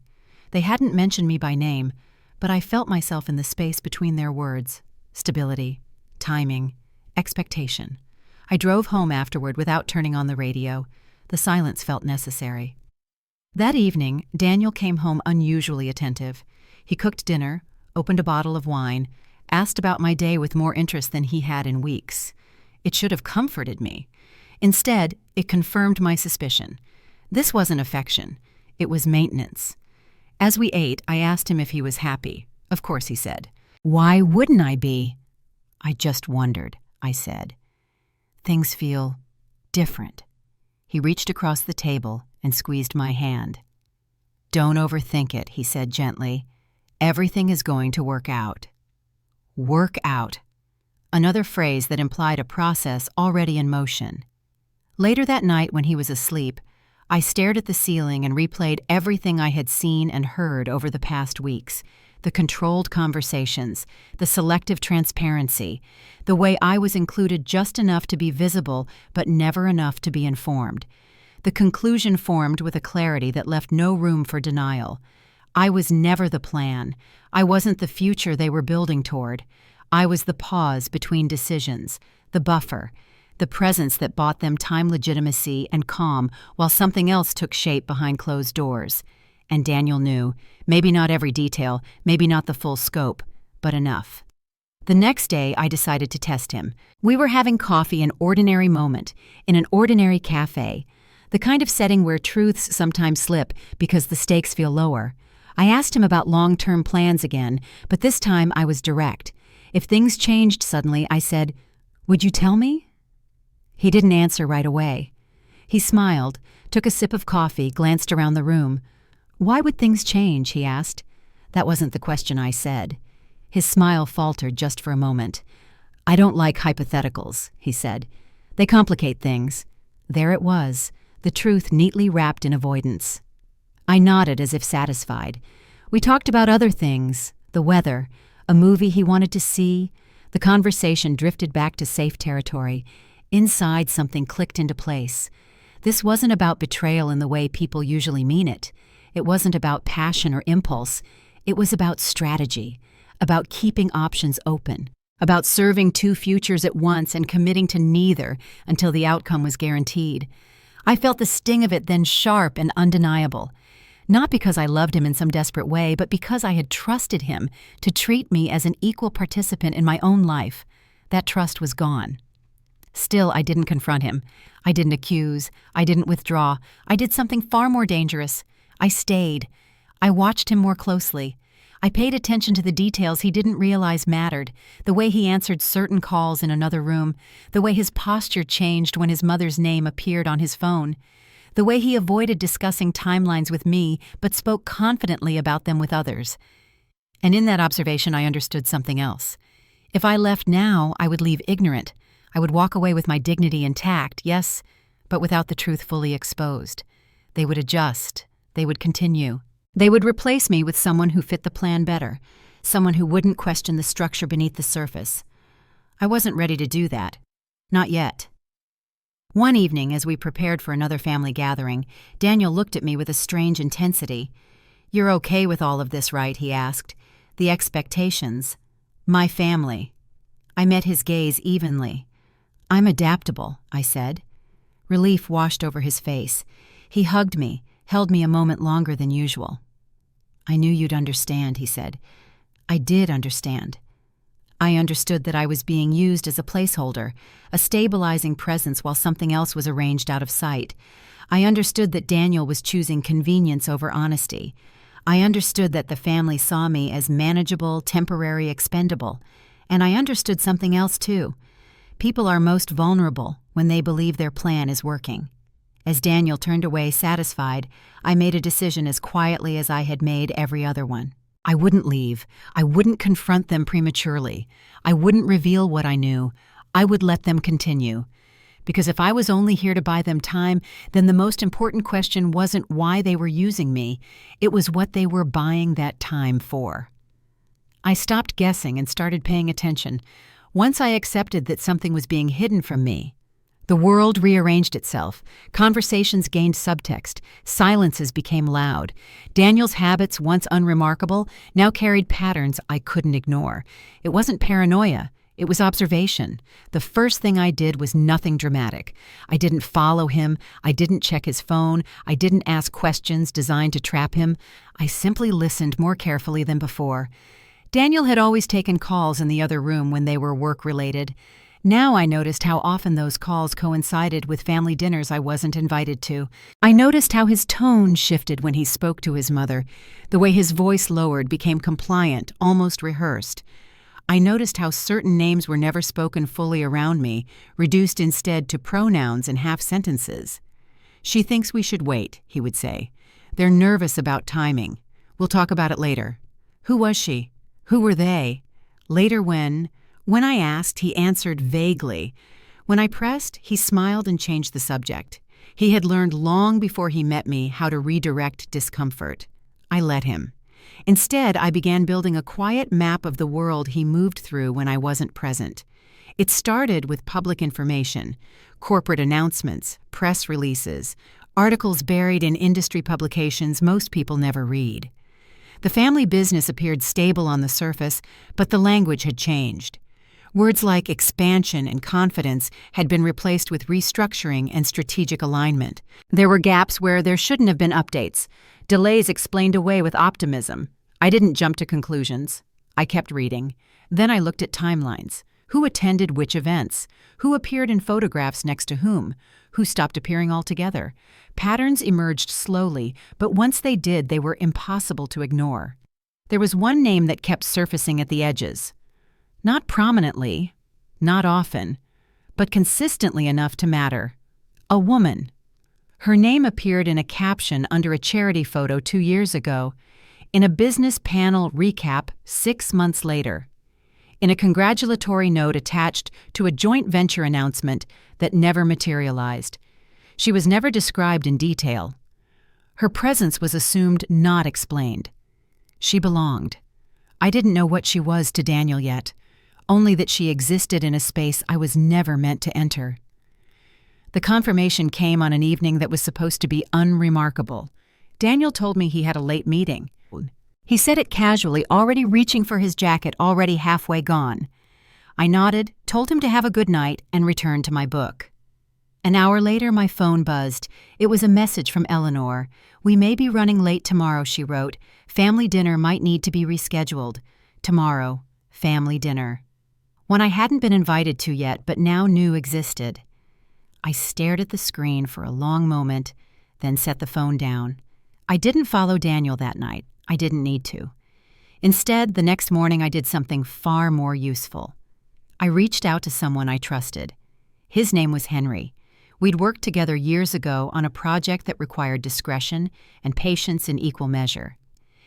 They hadn't mentioned me by name, but I felt myself in the space between their words. Stability, timing, expectation. I drove home afterward without turning on the radio. The silence felt necessary. That evening, Daniel came home unusually attentive. He cooked dinner, opened a bottle of wine, asked about my day with more interest than he had in weeks. It should have comforted me. Instead, it confirmed my suspicion. This wasn't affection. It was maintenance. As we ate, I asked him if he was happy. Of course, he said. "Why wouldn't I be?" "I just wondered," I said. "Things feel different." He reached across the table and squeezed my hand. "Don't overthink it," he said gently. "Everything is going to work out." Work out. Another phrase that implied a process already in motion. Later that night when he was asleep, I stared at the ceiling and replayed everything I had seen and heard over the past weeks. The controlled conversations, the selective transparency, the way I was included just enough to be visible but never enough to be informed. The conclusion formed with a clarity that left no room for denial. I was never the plan. I wasn't the future they were building toward. I was the pause between decisions, the buffer, the presence that bought them time, legitimacy, and calm while something else took shape behind closed doors. And Daniel knew, maybe not every detail, maybe not the full scope, but enough. The next day, I decided to test him. We were having coffee an ordinary moment, in an ordinary cafe, the kind of setting where truths sometimes slip because the stakes feel lower. I asked him about long-term plans again, but this time I was direct. If things changed suddenly, I said, "Would you tell me?" He didn't answer right away. He smiled, took a sip of coffee, glanced around the room. "Why would things change?" he asked. That wasn't the question I said. His smile faltered just for a moment. "I don't like hypotheticals," he said. "They complicate things." There it was, the truth neatly wrapped in avoidance. I nodded as if satisfied. We talked about other things, the weather, a movie he wanted to see. The conversation drifted back to safe territory. Inside, something clicked into place. This wasn't about betrayal in the way people usually mean it. It wasn't about passion or impulse. It was about strategy, about keeping options open, about serving two futures at once and committing to neither until the outcome was guaranteed. I felt the sting of it then sharp and undeniable, not because I loved him in some desperate way, but because I had trusted him to treat me as an equal participant in my own life. That trust was gone. Still, I didn't confront him. I didn't accuse. I didn't withdraw. I did something far more dangerous. I stayed. I watched him more closely. I paid attention to the details he didn't realize mattered, the way he answered certain calls in another room, the way his posture changed when his mother's name appeared on his phone, the way he avoided discussing timelines with me but spoke confidently about them with others. And in that observation, I understood something else. If I left now, I would leave ignorant. I would walk away with my dignity intact, yes, but without the truth fully exposed. They would adjust. They would continue. They would replace me with someone who fit the plan better, someone who wouldn't question the structure beneath the surface. I wasn't ready to do that. Not yet. One evening, as we prepared for another family gathering, Daniel looked at me with a strange intensity. "You're okay with all of this, right?" he asked. "The expectations. My family." I met his gaze evenly. "I'm adaptable," I said. Relief washed over his face. He hugged me, held me a moment longer than usual. "I knew you'd understand," he said. I did understand. I understood that I was being used as a placeholder, a stabilizing presence while something else was arranged out of sight. I understood that Daniel was choosing convenience over honesty. I understood that the family saw me as manageable, temporary, expendable. And I understood something else, too. People are most vulnerable when they believe their plan is working. As Daniel turned away satisfied, I made a decision as quietly as I had made every other one. I wouldn't leave. I wouldn't confront them prematurely. I wouldn't reveal what I knew. I would let them continue. Because if I was only here to buy them time, then the most important question wasn't why they were using me. It was what they were buying that time for. I stopped guessing and started paying attention. Once I accepted that something was being hidden from me, the world rearranged itself. Conversations gained subtext. Silences became loud. Daniel's habits, once unremarkable, now carried patterns I couldn't ignore. It wasn't paranoia. It was observation. The first thing I did was nothing dramatic. I didn't follow him. I didn't check his phone. I didn't ask questions designed to trap him. I simply listened more carefully than before. Daniel had always taken calls in the other room when they were work-related. Now I noticed how often those calls coincided with family dinners I wasn't invited to. I noticed how his tone shifted when he spoke to his mother. The way his voice lowered became compliant, almost rehearsed. I noticed how certain names were never spoken fully around me, reduced instead to pronouns and half-sentences. "She thinks we should wait," he would say. "They're nervous about timing. We'll talk about it later." Who was she? Who were they? Later when I asked, he answered vaguely. When I pressed, he smiled and changed the subject. He had learned long before he met me how to redirect discomfort. I let him. Instead, I began building a quiet map of the world he moved through when I wasn't present. It started with public information, corporate announcements, press releases, articles buried in industry publications most people never read. The family business appeared stable on the surface, but the language had changed. Words like expansion and confidence had been replaced with restructuring and strategic alignment. There were gaps where there shouldn't have been updates, delays explained away with optimism. I didn't jump to conclusions. I kept reading. Then I looked at timelines. Who attended which events? Who appeared in photographs next to whom? Who stopped appearing altogether? Patterns emerged slowly, but once they did, they were impossible to ignore. There was one name that kept surfacing at the edges. Not prominently, not often, but consistently enough to matter. A woman. Her name appeared in a caption under a charity photo 2 years ago, in a business panel recap 6 months later, in a congratulatory note attached to a joint venture announcement that never materialized. She was never described in detail. Her presence was assumed, not explained. She belonged. I didn't know what she was to Daniel yet, only that she existed in a space I was never meant to enter. The confirmation came on an evening that was supposed to be unremarkable. Daniel told me he had a late meeting. He said it casually, already reaching for his jacket, already halfway gone. I nodded, told him to have a good night, and returned to my book. An hour later, my phone buzzed. It was a message from Eleanor. "We may be running late tomorrow," she wrote. "Family dinner might need to be rescheduled. Tomorrow, family dinner." One I hadn't been invited to yet, but now knew existed. I stared at the screen for a long moment, then set the phone down. I didn't follow Daniel that night. I didn't need to. Instead, the next morning I did something far more useful. I reached out to someone I trusted. His name was Henry. We'd worked together years ago on a project that required discretion and patience in equal measure.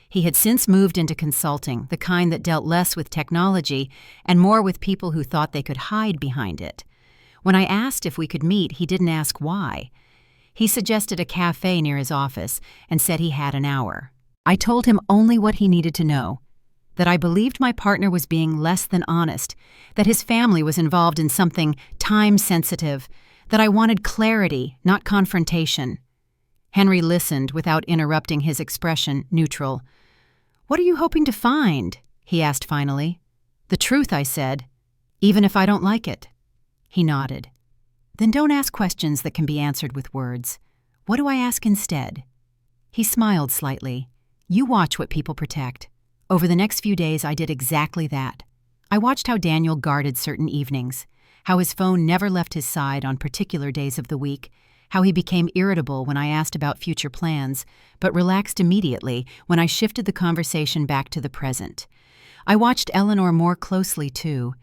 He had since moved into consulting, the kind that dealt less with technology and more with people who thought they could hide behind it. When I asked if we could meet, he didn't ask why. He suggested a cafe near his office and said he had an hour. I told him only what he needed to know, that I believed my partner was being less than honest, that his family was involved in something time-sensitive, that I wanted clarity, not confrontation. Henry listened without interrupting, his expression neutral. "What are you hoping to find?" he asked finally. "The truth," I said, "even if I don't like it." He nodded. "Then don't ask questions that can be answered with words. What do I ask instead?" He smiled slightly. "You watch what people protect." Over the next few days, I did exactly that. I watched how Daniel guarded certain evenings, how his phone never left his side on particular days of the week, how he became irritable when I asked about future plans, but relaxed immediately when I shifted the conversation back to the present. I watched Eleanor more closely, too.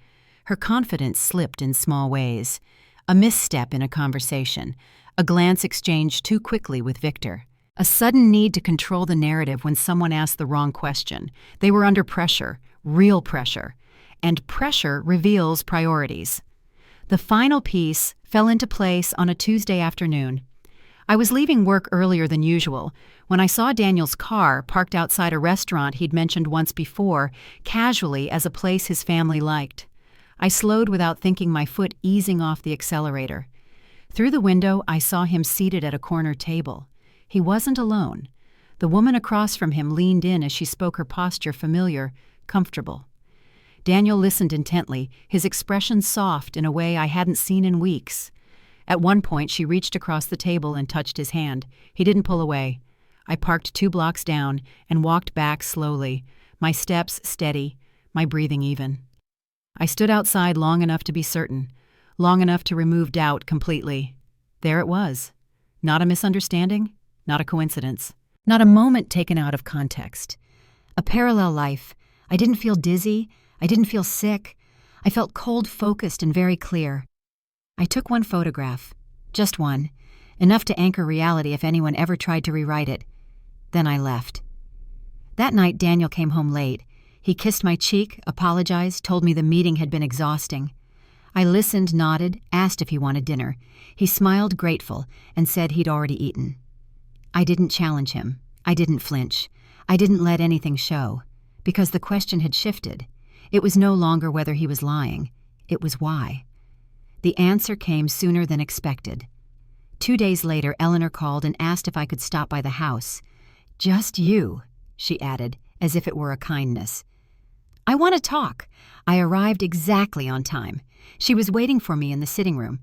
Her confidence slipped in small ways. A misstep in a conversation, a glance exchanged too quickly with Victor. A sudden need to control the narrative when someone asked the wrong question. They were under pressure, real pressure. And pressure reveals priorities. The final piece fell into place on a Tuesday afternoon. I was leaving work earlier than usual when I saw Daniel's car parked outside a restaurant he'd mentioned once before, casually as a place his family liked. I slowed without thinking, my foot easing off the accelerator. Through the window, I saw him seated at a corner table. He wasn't alone. The woman across from him leaned in as she spoke, her posture familiar, comfortable. Daniel listened intently, his expression soft in a way I hadn't seen in weeks. At one point, she reached across the table and touched his hand. He didn't pull away. I parked 2 blocks down and walked back slowly, my steps steady, my breathing even. I stood outside long enough to be certain, long enough to remove doubt completely. There it was. Not a misunderstanding, not a coincidence, not a moment taken out of context. A parallel life. I didn't feel dizzy. I didn't feel sick. I felt cold, focused, and very clear. I took one photograph, just one, enough to anchor reality if anyone ever tried to rewrite it. Then I left. That night, Daniel came home late. He kissed my cheek, apologized, told me the meeting had been exhausting. I listened, nodded, asked if he wanted dinner. He smiled, grateful, and said he'd already eaten. I didn't challenge him. I didn't flinch. I didn't let anything show, because the question had shifted. It was no longer whether he was lying. It was why. The answer came sooner than expected. 2 days later, Eleanor called and asked if I could stop by the house. "Just you," she added, as if it were a kindness. "I want to talk." I arrived exactly on time. She was waiting for me in the sitting room.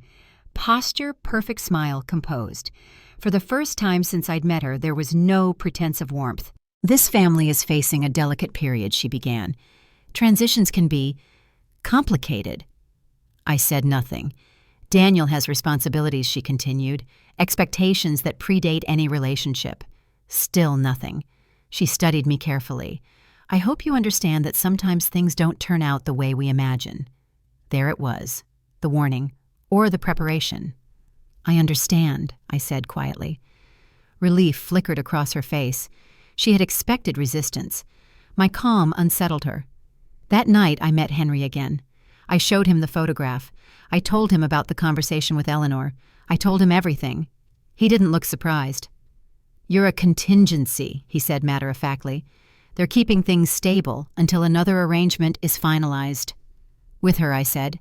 Posture, perfect smile, composed. For the first time since I'd met her, there was no pretense of warmth. "This family is facing a delicate period," she began. "Transitions can be complicated." I said nothing. "Daniel has responsibilities," she continued, "expectations that predate any relationship." Still nothing. She studied me carefully. "I hope you understand that sometimes things don't turn out the way we imagine." There it was, the warning, or the preparation. "I understand," I said quietly. Relief flickered across her face. She had expected resistance. My calm unsettled her. That night, I met Henry again. I showed him the photograph. I told him about the conversation with Eleanor. I told him everything. He didn't look surprised. "You're a contingency," he said matter-of-factly. "They're keeping things stable until another arrangement is finalized." "With her," I said.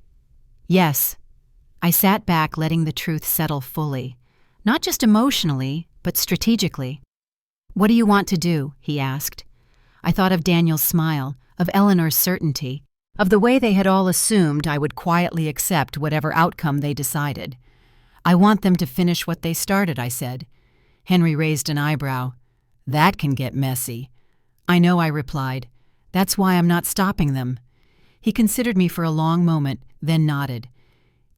"Yes." I sat back, letting the truth settle fully. Not just emotionally, but strategically. "What do you want to do?" he asked. I thought of Daniel's smile, of Eleanor's certainty, of the way they had all assumed I would quietly accept whatever outcome they decided. "I want them to finish what they started," I said. Henry raised an eyebrow. "That can get messy." "I know," I replied. "That's why I'm not stopping them." He considered me for a long moment, then nodded.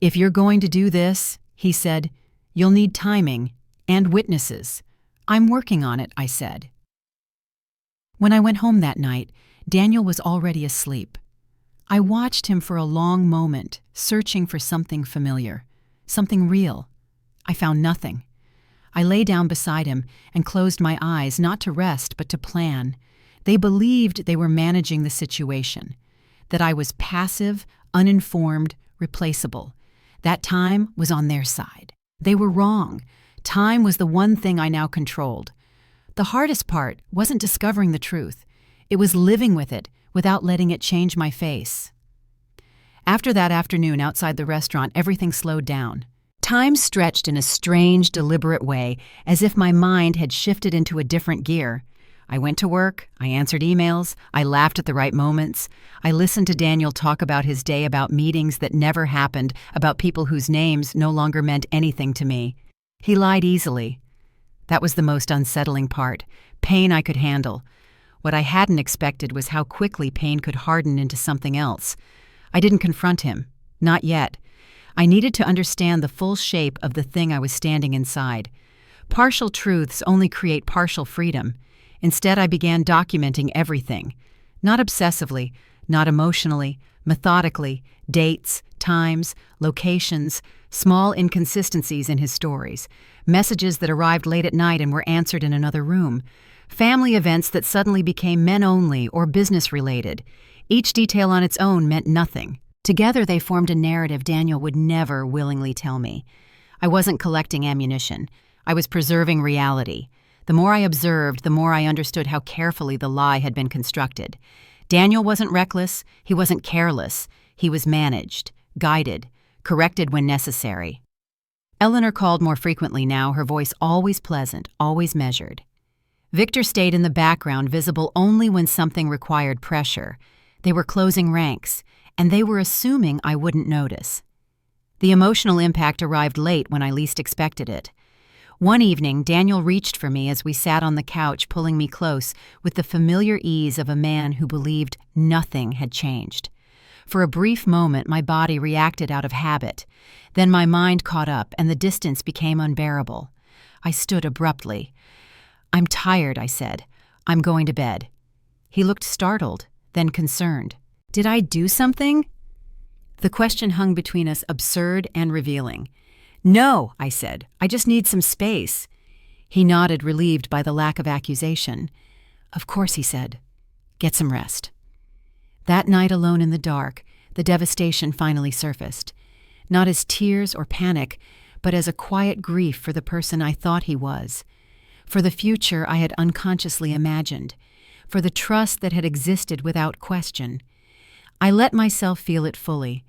"If you're going to do this," he said, "you'll need timing and witnesses." "I'm working on it," I said. When I went home that night, Daniel was already asleep. I watched him for a long moment, searching for something familiar, something real. I found nothing. I lay down beside him and closed my eyes, not to rest but to plan. They believed they were managing the situation, that I was passive, uninformed, replaceable. That time was on their side. They were wrong. Time was the one thing I now controlled. The hardest part wasn't discovering the truth. It was living with it without letting it change my face. After that afternoon outside the restaurant, everything slowed down. Time stretched in a strange, deliberate way, as if my mind had shifted into a different gear. I went to work, I answered emails, I laughed at the right moments. I listened to Daniel talk about his day, about meetings that never happened, about people whose names no longer meant anything to me. He lied easily. That was the most unsettling part. Pain I could handle. What I hadn't expected was how quickly pain could harden into something else. I didn't confront him. Not yet. I needed to understand the full shape of the thing I was standing inside. Partial truths only create partial freedom. Instead, I began documenting everything. Not obsessively, not emotionally, methodically, dates, times, locations, small inconsistencies in his stories, messages that arrived late at night and were answered in another room, family events that suddenly became men-only or business-related. Each detail on its own meant nothing. Together they formed a narrative Daniel would never willingly tell me. I wasn't collecting ammunition. I was preserving reality. The more I observed, the more I understood how carefully the lie had been constructed. Daniel wasn't reckless. He wasn't careless. He was managed, guided, corrected when necessary. Eleanor called more frequently now, her voice always pleasant, always measured. Victor stayed in the background, visible only when something required pressure. They were closing ranks, and they were assuming I wouldn't notice. The emotional impact arrived late when I least expected it. One evening, Daniel reached for me as we sat on the couch, pulling me close with the familiar ease of a man who believed nothing had changed. For a brief moment, my body reacted out of habit. Then my mind caught up, and the distance became unbearable. I stood abruptly. "I'm tired," I said. "I'm going to bed." He looked startled, then concerned. "Did I do something?" The question hung between us, absurd and revealing. "No," I said. "I just need some space." He nodded, relieved by the lack of accusation. "Of course," he said. "Get some rest." That night alone in the dark, the devastation finally surfaced. Not as tears or panic, but as a quiet grief for the person I thought he was. For the future I had unconsciously imagined. For the trust that had existed without question. I let myself feel it fully.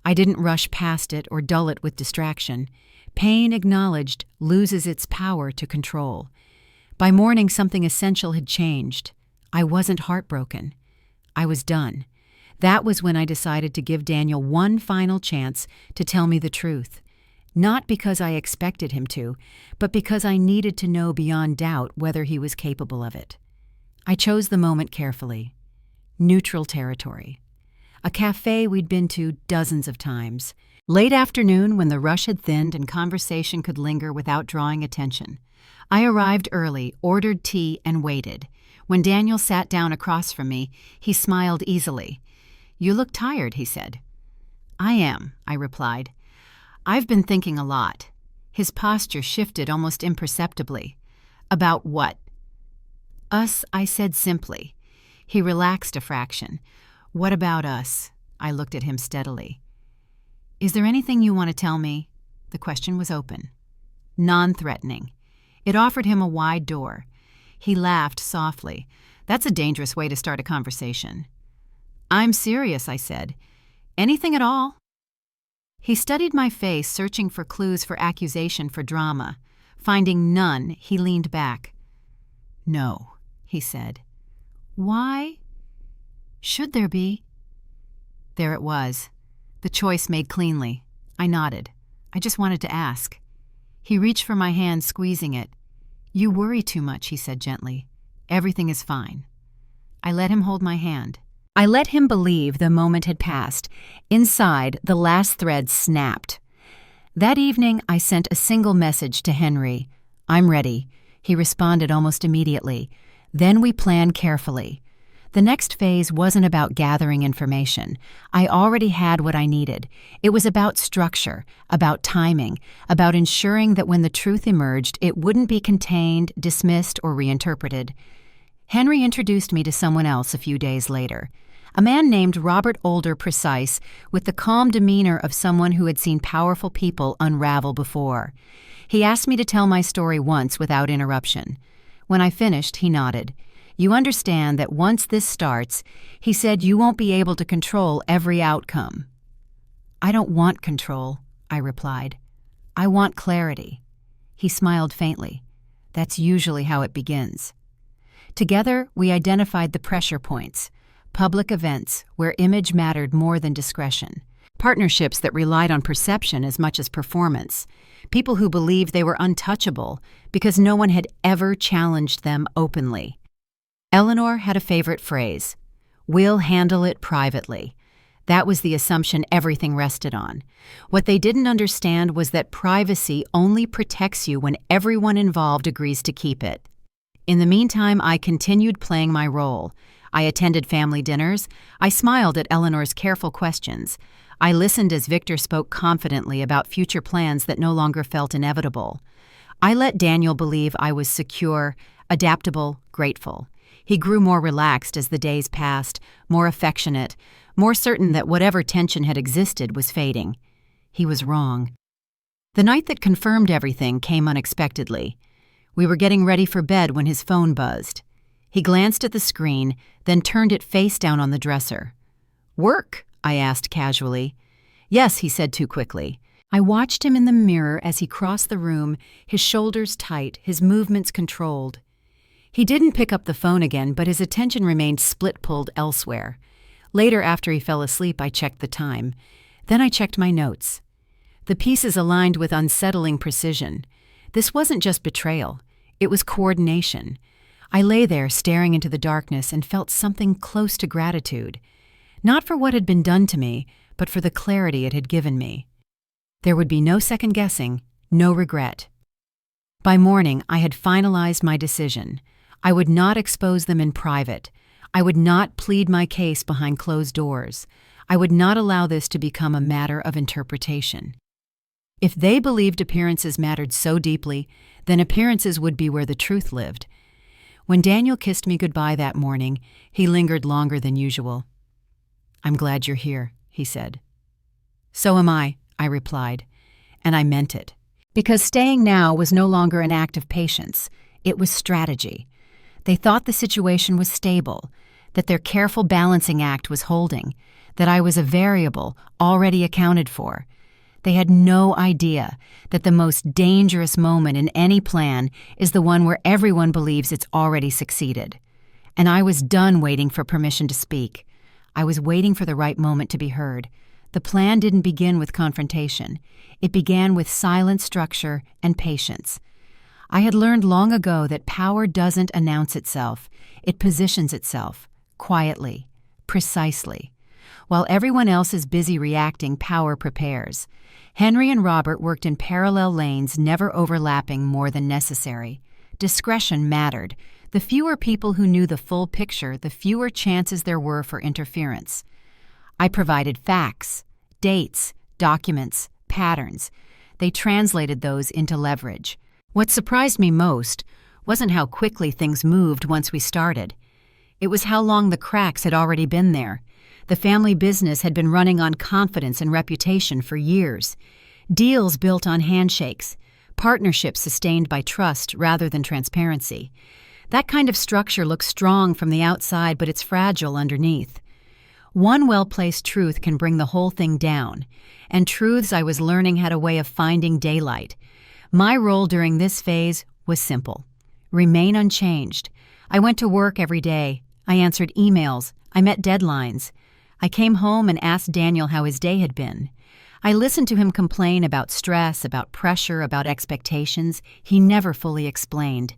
I didn't rush past it or dull it with distraction. Pain acknowledged loses its power to control. By morning, something essential had changed. I wasn't heartbroken. I was done. That was when I decided to give Daniel one final chance to tell me the truth. Not because I expected him to, but because I needed to know beyond doubt whether he was capable of it. I chose the moment carefully. Neutral territory. A cafe we'd been to dozens of times. Late afternoon, when the rush had thinned and conversation could linger without drawing attention. I arrived early, ordered tea, and waited. When Daniel sat down across from me, he smiled easily. "You look tired," he said. "I am," I replied. "I've been thinking a lot." His posture shifted almost imperceptibly. "About what?" "Us," I said simply. He relaxed a fraction. "What about us?" I looked at him steadily. "Is there anything you want to tell me?" The question was open. Non-threatening. It offered him a wide door. He laughed softly. "That's a dangerous way to start a conversation." "I'm serious," I said. "Anything at all?" He studied my face, searching for clues for accusation, for drama. Finding none, he leaned back. "No," he said. Why should there be? There it was, the choice made cleanly. I nodded. I just wanted to ask. He reached for my hand, squeezing it. You worry too much, he said gently. Everything is fine. I let him hold my hand. I let him believe the moment had passed. Inside, the last thread snapped. That evening, I sent a single message to Henry. I'm ready. He responded almost immediately. Then we planned carefully. The next phase wasn't about gathering information. I already had what I needed. It was about structure, about timing, about ensuring that when the truth emerged, it wouldn't be contained, dismissed, or reinterpreted. Henry introduced me to someone else a few days later. A man named Robert Older Precise, with the calm demeanor of someone who had seen powerful people unravel before. He asked me to tell my story once without interruption. When I finished, he nodded. You understand that once this starts, he said, you won't be able to control every outcome. I don't want control, I replied. I want clarity. He smiled faintly. That's usually how it begins. Together, we identified the pressure points, public events where image mattered more than discretion, partnerships that relied on perception as much as performance, people who believed they were untouchable because no one had ever challenged them openly. Eleanor had a favorite phrase, we'll handle it privately. That was the assumption everything rested on. What they didn't understand was that privacy only protects you when everyone involved agrees to keep it. In the meantime, I continued playing my role. I attended family dinners. I smiled at Eleanor's careful questions. I listened as Victor spoke confidently about future plans that no longer felt inevitable. I let Daniel believe I was secure, adaptable, grateful. He grew more relaxed as the days passed, more affectionate, more certain that whatever tension had existed was fading. He was wrong. The night that confirmed everything came unexpectedly. We were getting ready for bed when his phone buzzed. He glanced at the screen, then turned it face down on the dresser. Work? I asked casually. Yes, he said too quickly. I watched him in the mirror as he crossed the room, his shoulders tight, his movements controlled. He didn't pick up the phone again, but his attention remained split-pulled elsewhere. Later, after he fell asleep, I checked the time. Then I checked my notes. The pieces aligned with unsettling precision. This wasn't just betrayal. It was coordination. I lay there staring into the darkness and felt something close to gratitude. Not for what had been done to me, but for the clarity it had given me. There would be no second guessing, no regret. By morning, I had finalized my decision. I would not expose them in private. I would not plead my case behind closed doors. I would not allow this to become a matter of interpretation. If they believed appearances mattered so deeply, then appearances would be where the truth lived. When Daniel kissed me goodbye that morning, he lingered longer than usual. I'm glad you're here, he said. So am I replied, and I meant it. Because staying now was no longer an act of patience, it was strategy. They thought the situation was stable, that their careful balancing act was holding, that I was a variable already accounted for. They had no idea that the most dangerous moment in any plan is the one where everyone believes it's already succeeded. And I was done waiting for permission to speak. I was waiting for the right moment to be heard. The plan didn't begin with confrontation. It began with silent structure and patience. I had learned long ago that power doesn't announce itself. It positions itself, quietly, precisely. While everyone else is busy reacting, power prepares. Henry and Robert worked in parallel lanes, never overlapping more than necessary. Discretion mattered. The fewer people who knew the full picture, the fewer chances there were for interference. I provided facts, dates, documents, patterns. They translated those into leverage. What surprised me most wasn't how quickly things moved once we started. It was how long the cracks had already been there. The family business had been running on confidence and reputation for years. Deals built on handshakes, partnerships sustained by trust rather than transparency. That kind of structure looks strong from the outside, but it's fragile underneath. One well-placed truth can bring the whole thing down, and truths I was learning had a way of finding daylight. My role during this phase was simple. Remain unchanged. I went to work every day, I answered emails. I met deadlines. I came home and asked Daniel how his day had been. I listened to him complain about stress, about pressure, about expectations. He never fully explained.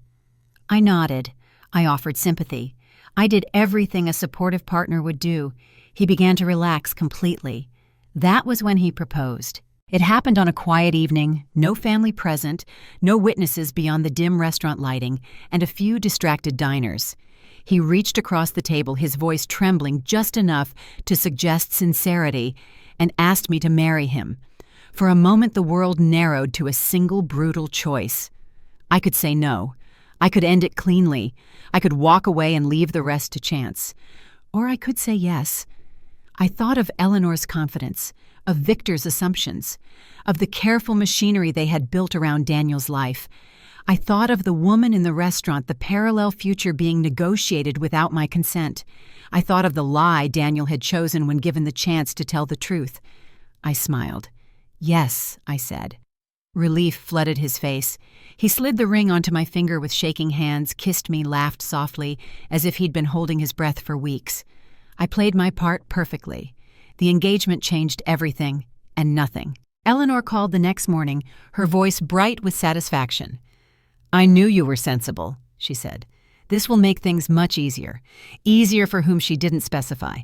I nodded. I offered sympathy. I did everything a supportive partner would do. He began to relax completely. That was when he proposed. It happened on a quiet evening, no family present, no witnesses beyond the dim restaurant lighting, and a few distracted diners. He reached across the table, his voice trembling just enough to suggest sincerity, and asked me to marry him. For a moment the world narrowed to a single brutal choice. I could say no. I could end it cleanly. I could walk away and leave the rest to chance. Or I could say yes. I thought of Eleanor's confidence, of Victor's assumptions, of the careful machinery they had built around Daniel's life. I thought of the woman in the restaurant, the parallel future being negotiated without my consent. I thought of the lie Daniel had chosen when given the chance to tell the truth. I smiled. Yes, I said. Relief flooded his face. He slid the ring onto my finger with shaking hands, kissed me, laughed softly, as if he'd been holding his breath for weeks. I played my part perfectly. The engagement changed everything and nothing. Eleanor called the next morning, her voice bright with satisfaction. "I knew you were sensible," she said. "This will make things much easier. Easier for whom she didn't specify.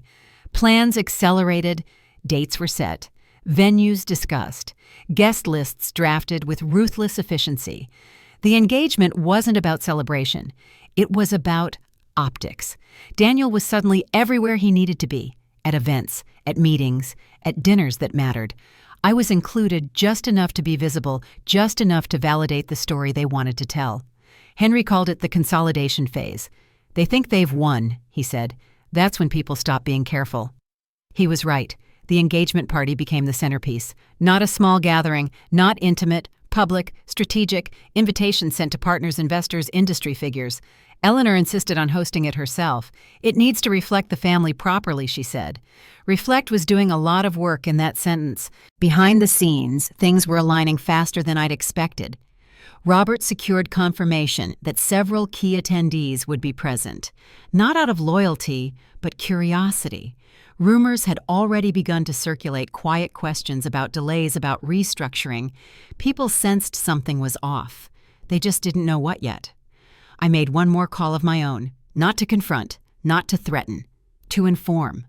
Plans accelerated, dates were set, venues discussed, guest lists drafted with ruthless efficiency. The engagement wasn't about celebration. It was about optics. Daniel was suddenly everywhere he needed to be, at events, at meetings, at dinners that mattered. I was included just enough to be visible, just enough to validate the story they wanted to tell. Henry called it the consolidation phase. "They think they've won," he said. "That's when people stop being careful." He was right. The engagement party became the centerpiece. Not a small gathering, not intimate, public, strategic, invitations sent to partners, investors, industry figures. Eleanor insisted on hosting it herself. "It needs to reflect the family properly," she said. Reflect was doing a lot of work in that sentence. Behind the scenes, things were aligning faster than I'd expected. Robert secured confirmation that several key attendees would be present. Not out of loyalty, but curiosity. Rumors had already begun to circulate, quiet questions about delays, about restructuring. People sensed something was off. They just didn't know what yet. I made one more call of my own, not to confront, not to threaten, to inform.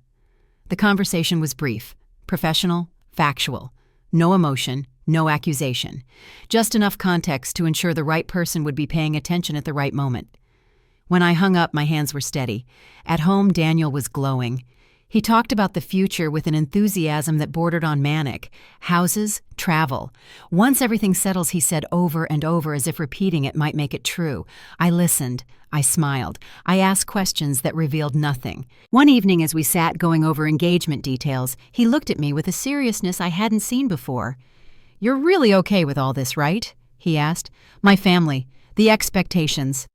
The conversation was brief, professional, factual. No emotion, no accusation. Just enough context to ensure the right person would be paying attention at the right moment. When I hung up, my hands were steady. At home, Daniel was glowing. He talked about the future with an enthusiasm that bordered on manic. Houses, travel. Once everything settles, he said over and over as if repeating it might make it true. I listened. I smiled. I asked questions that revealed nothing. One evening as we sat going over engagement details, he looked at me with a seriousness I hadn't seen before. "You're really okay with all this, right?" he asked. "My family, the expectations."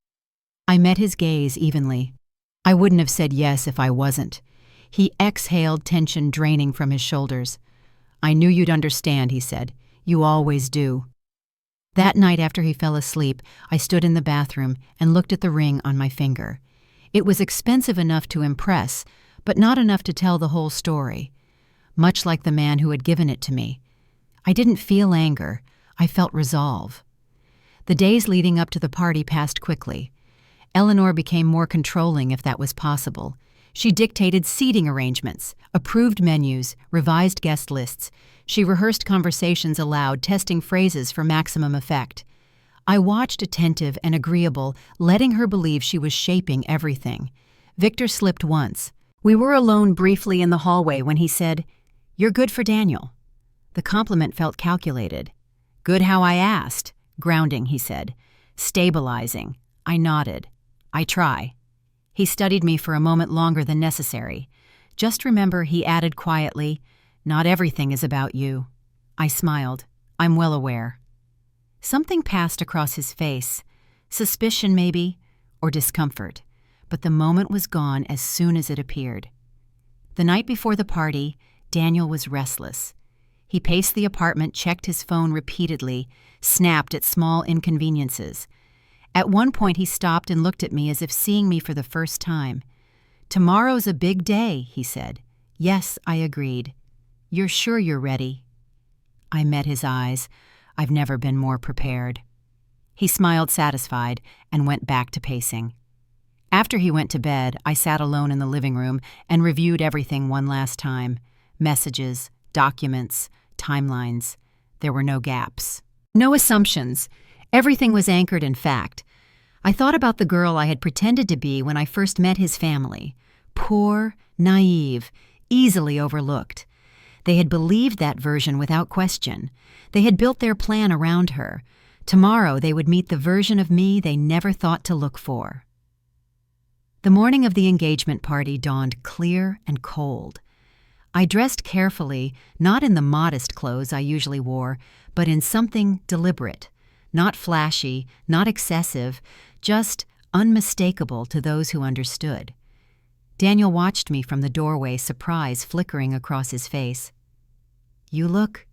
I met his gaze evenly. I wouldn't have said yes if I wasn't. He exhaled, tension draining from his shoulders. "I knew you'd understand," he said. "You always do." That night after he fell asleep, I stood in the bathroom and looked at the ring on my finger. It was expensive enough to impress, but not enough to tell the whole story. Much like the man who had given it to me. I didn't feel anger. I felt resolve. The days leading up to the party passed quickly. Eleanor became more controlling, if that was possible. She dictated seating arrangements, approved menus, revised guest lists. She rehearsed conversations aloud, testing phrases for maximum effect. I watched, attentive and agreeable, letting her believe she was shaping everything. Victor slipped once. We were alone briefly in the hallway when he said, "You're good for Daniel." The compliment felt calculated. "Good how I asked." "Grounding," he said. "Stabilizing." I nodded. "I try." He studied me for a moment longer than necessary. "Just remember," he added quietly, "not everything is about you." I smiled. "I'm well aware." Something passed across his face. Suspicion, maybe, or discomfort. But the moment was gone as soon as it appeared. The night before the party, Daniel was restless. He paced the apartment, checked his phone repeatedly, snapped at small inconveniences. At one point he stopped and looked at me as if seeing me for the first time. "Tomorrow's a big day," he said. "Yes," I agreed. "You're sure you're ready?" I met his eyes. I've never been more prepared. He smiled satisfied and went back to pacing. After he went to bed, I sat alone in the living room and reviewed everything one last time. Messages, documents, timelines. There were no gaps. No assumptions. Everything was anchored in fact. I thought about the girl I had pretended to be when I first met his family. Poor, naive, easily overlooked. They had believed that version without question. They had built their plan around her. Tomorrow they would meet the version of me they never thought to look for. The morning of the engagement party dawned clear and cold. I dressed carefully, not in the modest clothes I usually wore, but in something deliberate. Not flashy, not excessive, just unmistakable to those who understood. Daniel watched me from the doorway, surprise flickering across his face. "You look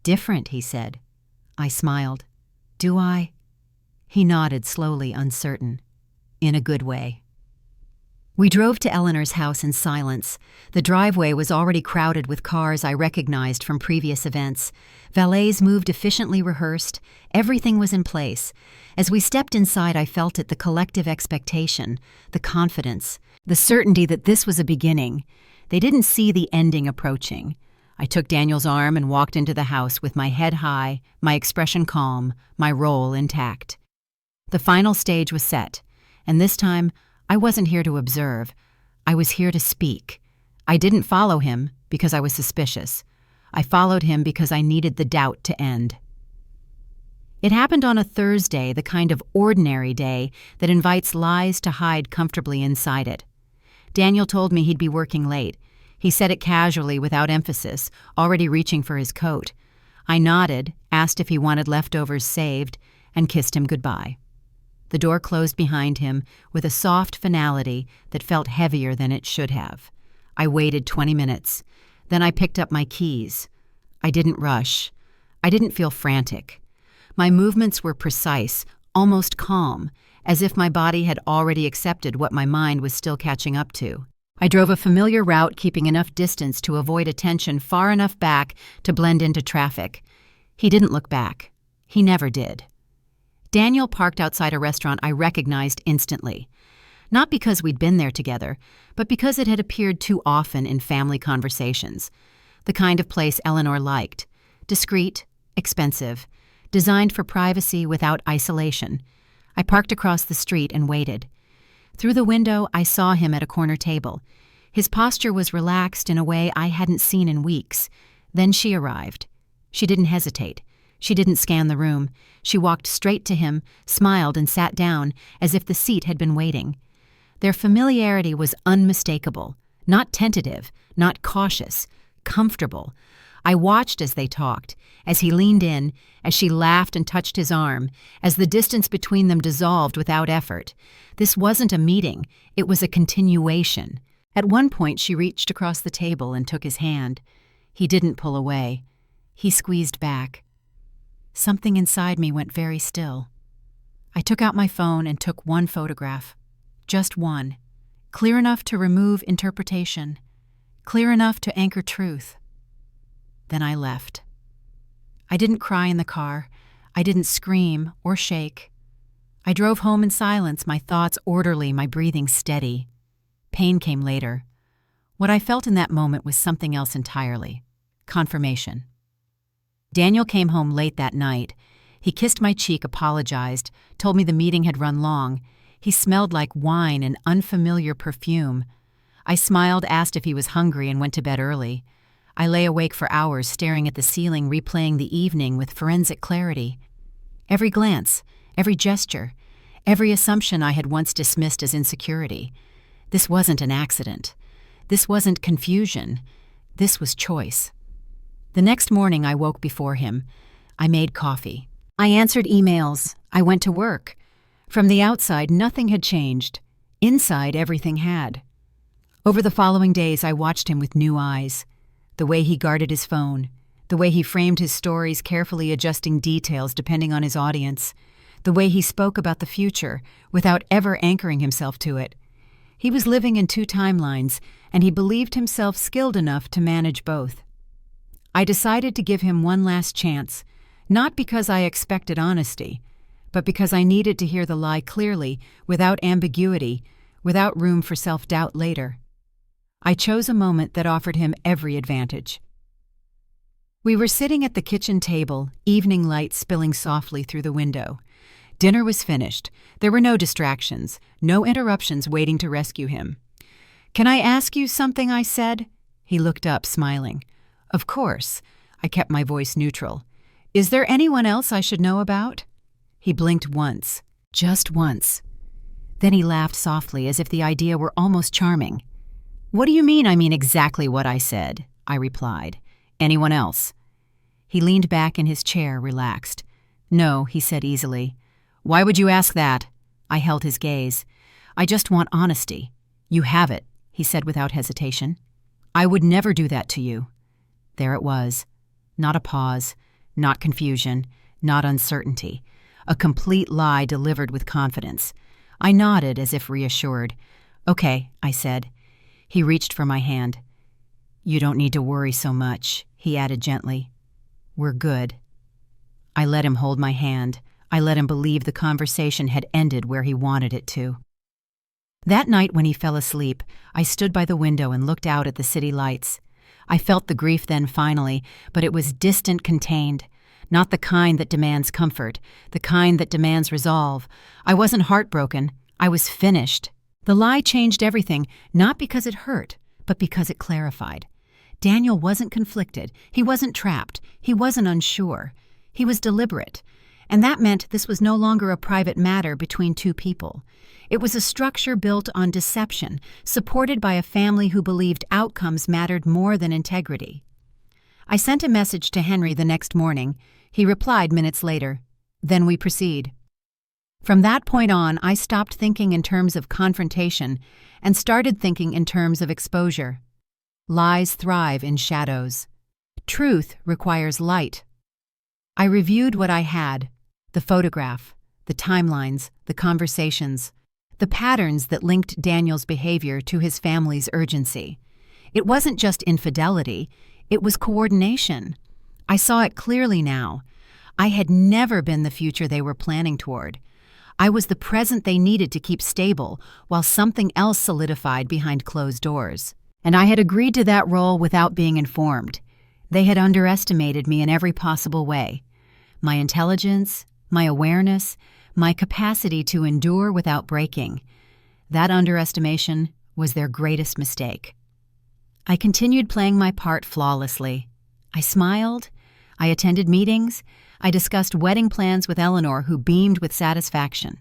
different," he said. I smiled. "Do I?" He nodded slowly, uncertain. "In a good way." We drove to Eleanor's house in silence. The driveway was already crowded with cars I recognized from previous events. Valets moved efficiently rehearsed. Everything was in place. As we stepped inside, I felt it, the collective expectation, the confidence, the certainty that this was a beginning. They didn't see the ending approaching. I took Daniel's arm and walked into the house with my head high, my expression calm, my role intact. The final stage was set, and this time, I wasn't here to observe. I was here to speak. I didn't follow him because I was suspicious. I followed him because I needed the doubt to end. It happened on a Thursday, the kind of ordinary day that invites lies to hide comfortably inside it. Daniel told me he'd be working late. He said it casually, without emphasis, already reaching for his coat. I nodded, asked if he wanted leftovers saved, and kissed him goodbye. The door closed behind him with a soft finality that felt heavier than it should have. I waited 20 minutes. Then I picked up my keys. I didn't rush. I didn't feel frantic. My movements were precise, almost calm, as if my body had already accepted what my mind was still catching up to. I drove a familiar route, keeping enough distance to avoid attention far enough back to blend into traffic. He didn't look back. He never did. Daniel parked outside a restaurant I recognized instantly. Not because we'd been there together, but because it had appeared too often in family conversations. The kind of place Eleanor liked. Discreet, expensive, designed for privacy without isolation. I parked across the street and waited. Through the window, I saw him at a corner table. His posture was relaxed in a way I hadn't seen in weeks. Then she arrived. She didn't hesitate. She didn't scan the room. She walked straight to him, smiled, and sat down as if the seat had been waiting. Their familiarity was unmistakable, not tentative, not cautious, comfortable. I watched as they talked, as he leaned in, as she laughed and touched his arm, as the distance between them dissolved without effort. This wasn't a meeting, it was a continuation. At one point she reached across the table and took his hand. He didn't pull away. He squeezed back. Something inside me went very still. I took out my phone and took one photograph. Just one. Clear enough to remove interpretation. Clear enough to anchor truth. Then I left. I didn't cry in the car. I didn't scream or shake. I drove home in silence, my thoughts orderly, my breathing steady. Pain came later. What I felt in that moment was something else entirely. Confirmation. Daniel came home late that night. He kissed my cheek, apologized, told me the meeting had run long. He smelled like wine and unfamiliar perfume. I smiled, asked if he was hungry, and went to bed early. I lay awake for hours, staring at the ceiling, replaying the evening with forensic clarity. Every glance, every gesture, every assumption I had once dismissed as insecurity. This wasn't an accident. This wasn't confusion. This was choice. The next morning I woke before him. I made coffee. I answered emails. I went to work. From the outside, nothing had changed. Inside, everything had. Over the following days, I watched him with new eyes. The way he guarded his phone. The way he framed his stories, carefully adjusting details depending on his audience. The way he spoke about the future without ever anchoring himself to it. He was living in two timelines, and he believed himself skilled enough to manage both. I decided to give him one last chance, not because I expected honesty, but because I needed to hear the lie clearly, without ambiguity, without room for self-doubt later. I chose a moment that offered him every advantage. We were sitting at the kitchen table, evening light spilling softly through the window. Dinner was finished. There were no distractions, no interruptions waiting to rescue him. "Can I ask you something?" I said. He looked up, smiling. "Of course." I kept my voice neutral. "Is there anyone else I should know about?" He blinked once, just once. Then he laughed softly, as if the idea were almost charming. "What do you mean I mean exactly what I said?" I replied. "Anyone else?" He leaned back in his chair, relaxed. "No," he said easily. "Why would you ask that?" I held his gaze. "I just want honesty." "You have it," he said without hesitation. "I would never do that to you." There it was. Not a pause, not confusion, not uncertainty. A complete lie delivered with confidence. I nodded as if reassured. "Okay," I said. He reached for my hand. "You don't need to worry so much," he added gently. "We're good." I let him hold my hand. I let him believe the conversation had ended where he wanted it to. That night when he fell asleep, I stood by the window and looked out at the city lights. I felt the grief then finally, but it was distant, contained. Not the kind that demands comfort, the kind that demands resolve. I wasn't heartbroken. I was finished. The lie changed everything, not because it hurt, but because it clarified. Daniel wasn't conflicted. He wasn't trapped. He wasn't unsure. He was deliberate. And that meant this was no longer a private matter between two people. It was a structure built on deception, supported by a family who believed outcomes mattered more than integrity. I sent a message to Henry the next morning. He replied minutes later. Then we proceed. From that point on, I stopped thinking in terms of confrontation and started thinking in terms of exposure. Lies thrive in shadows. Truth requires light. I reviewed what I had: the photograph, the timelines, the conversations, the patterns that linked Daniel's behavior to his family's urgency. It wasn't just infidelity, it was coordination. I saw it clearly now. I had never been the future they were planning toward. I was the present they needed to keep stable, while something else solidified behind closed doors. And I had agreed to that role without being informed. They had underestimated me in every possible way. My intelligence, my awareness, my capacity to endure without breaking. That underestimation was their greatest mistake. I continued playing my part flawlessly. I smiled. I attended meetings. I discussed wedding plans with Eleanor, who beamed with satisfaction.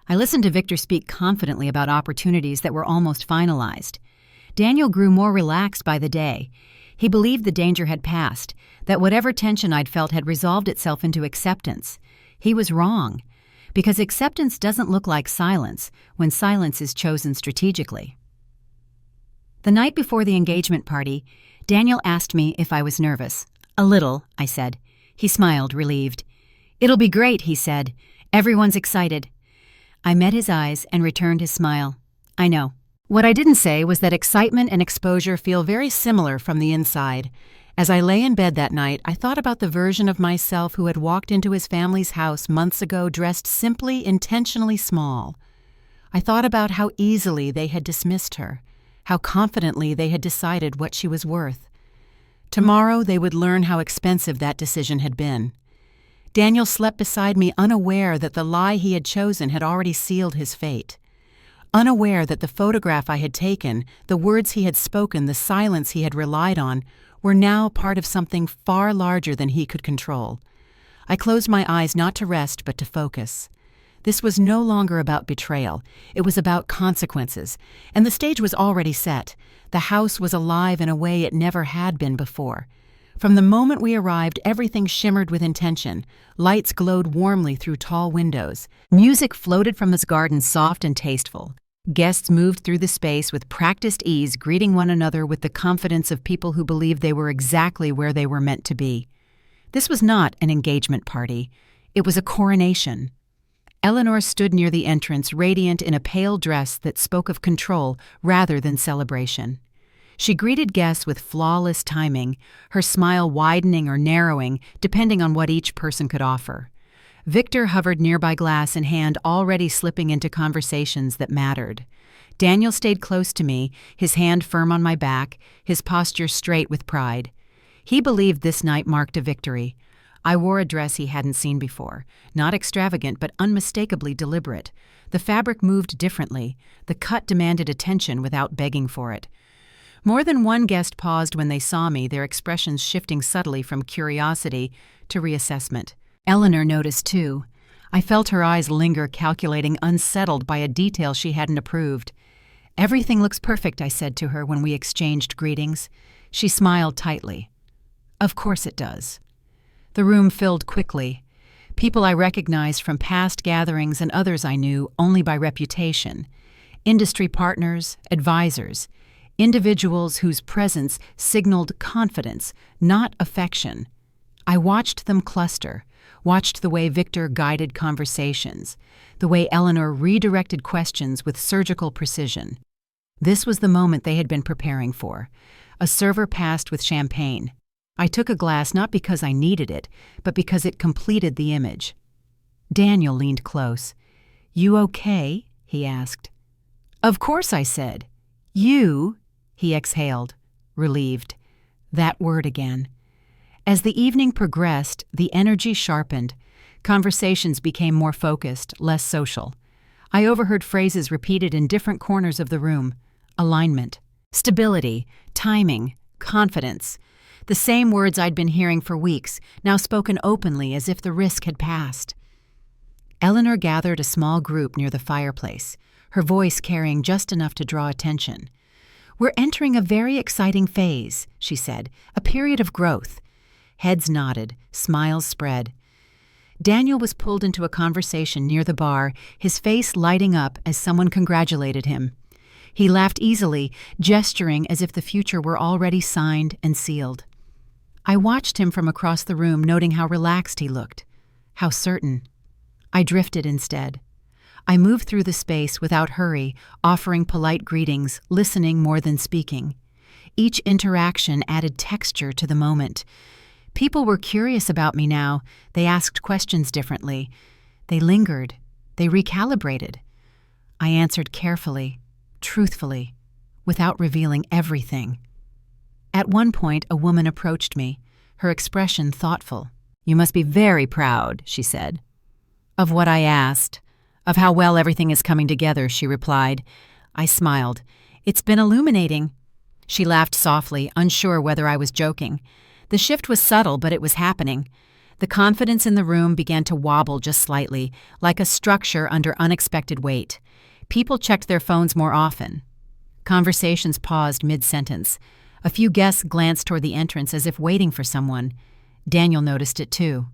I listened to Victor speak confidently about opportunities that were almost finalized. Daniel grew more relaxed by the day. He believed the danger had passed, that whatever tension I'd felt had resolved itself into acceptance. He was wrong, because acceptance doesn't look like silence when silence is chosen strategically. The night before the engagement party, Daniel asked me if I was nervous. "A little," I said. He smiled, relieved. "It'll be great," he said. "Everyone's excited." I met his eyes and returned his smile. "I know." What I didn't say was that excitement and exposure feel very similar from the inside. As I lay in bed that night, I thought about the version of myself who had walked into his family's house months ago dressed simply, intentionally small. I thought about how easily they had dismissed her, how confidently they had decided what she was worth. Tomorrow they would learn how expensive that decision had been. Daniel slept beside me, unaware that the lie he had chosen had already sealed his fate. Unaware that the photograph I had taken, the words he had spoken, the silence he had relied on, were now part of something far larger than he could control. I closed my eyes not to rest but to focus. This was no longer about betrayal. It was about consequences, and the stage was already set. The house was alive in a way it never had been before. From the moment we arrived, everything shimmered with intention. Lights glowed warmly through tall windows. Music floated from this garden, soft and tasteful. Guests moved through the space with practiced ease, greeting one another with the confidence of people who believed they were exactly where they were meant to be. This was not an engagement party. It was a coronation. Eleanor stood near the entrance, radiant in a pale dress that spoke of control rather than celebration. She greeted guests with flawless timing, her smile widening or narrowing depending on what each person could offer. Victor hovered nearby, glass in hand, already slipping into conversations that mattered. Daniel stayed close to me, his hand firm on my back, his posture straight with pride. He believed this night marked a victory. I wore a dress he hadn't seen before, not extravagant but unmistakably deliberate. The fabric moved differently, the cut demanded attention without begging for it. More than one guest paused when they saw me, their expressions shifting subtly from curiosity to reassessment. Eleanor noticed too. I felt her eyes linger, calculating, unsettled by a detail she hadn't approved. "Everything looks perfect," I said to her when we exchanged greetings. She smiled tightly. "Of course it does." The room filled quickly. People I recognized from past gatherings and others I knew only by reputation. Industry partners, advisors, individuals whose presence signaled confidence, not affection. I watched them cluster, watched the way Victor guided conversations, the way Eleanor redirected questions with surgical precision. This was the moment they had been preparing for. A server passed with champagne. I took a glass not because I needed it, but because it completed the image. Daniel leaned close. "You okay?" he asked. "Of course," I said. "You?" He exhaled, relieved. That word again. As the evening progressed, the energy sharpened. Conversations became more focused, less social. I overheard phrases repeated in different corners of the room. Alignment, stability, timing, confidence. The same words I'd been hearing for weeks, now spoken openly as if the risk had passed. Eleanor gathered a small group near the fireplace, her voice carrying just enough to draw attention. "We're entering a very exciting phase," she said, "a period of growth." Heads nodded, smiles spread. Daniel was pulled into a conversation near the bar, his face lighting up as someone congratulated him. He laughed easily, gesturing as if the future were already signed and sealed. I watched him from across the room, noting how relaxed he looked, how certain. I drifted instead. I moved through the space without hurry, offering polite greetings, listening more than speaking. Each interaction added texture to the moment. People were curious about me now. They asked questions differently. They lingered. They recalibrated. I answered carefully, truthfully, without revealing everything. At one point, a woman approached me, her expression thoughtful. "You must be very proud," she said. "Of what?" I asked. "Of how well everything is coming together," she replied. I smiled. "It's been illuminating." She laughed softly, unsure whether I was joking. The shift was subtle, but it was happening. The confidence in the room began to wobble just slightly, like a structure under unexpected weight. People checked their phones more often. Conversations paused mid-sentence. A few guests glanced toward the entrance as if waiting for someone. Daniel noticed it too.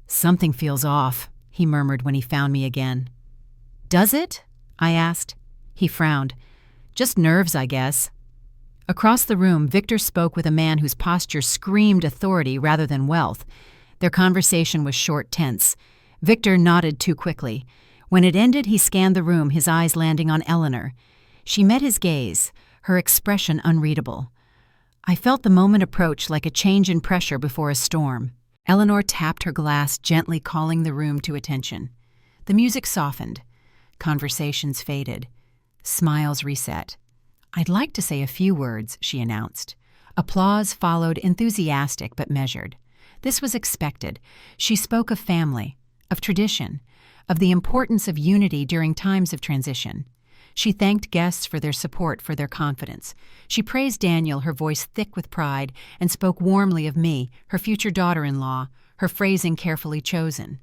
"Something feels off," he murmured when he found me again. "Does it?" I asked. He frowned. "Just nerves, I guess." Across the room, Victor spoke with a man whose posture screamed authority rather than wealth. Their conversation was short, tense. Victor nodded too quickly. When it ended, he scanned the room, his eyes landing on Eleanor. She met his gaze, her expression unreadable. I felt the moment approach like a change in pressure before a storm. Eleanor tapped her glass, gently calling the room to attention. The music softened. Conversations faded. Smiles reset. "I'd like to say a few words," she announced. Applause followed, enthusiastic but measured. This was expected. She spoke of family, of tradition, of the importance of unity during times of transition. She thanked guests for their support, for their confidence. She praised Daniel, her voice thick with pride, and spoke warmly of me, her future daughter-in-law, her phrasing carefully chosen.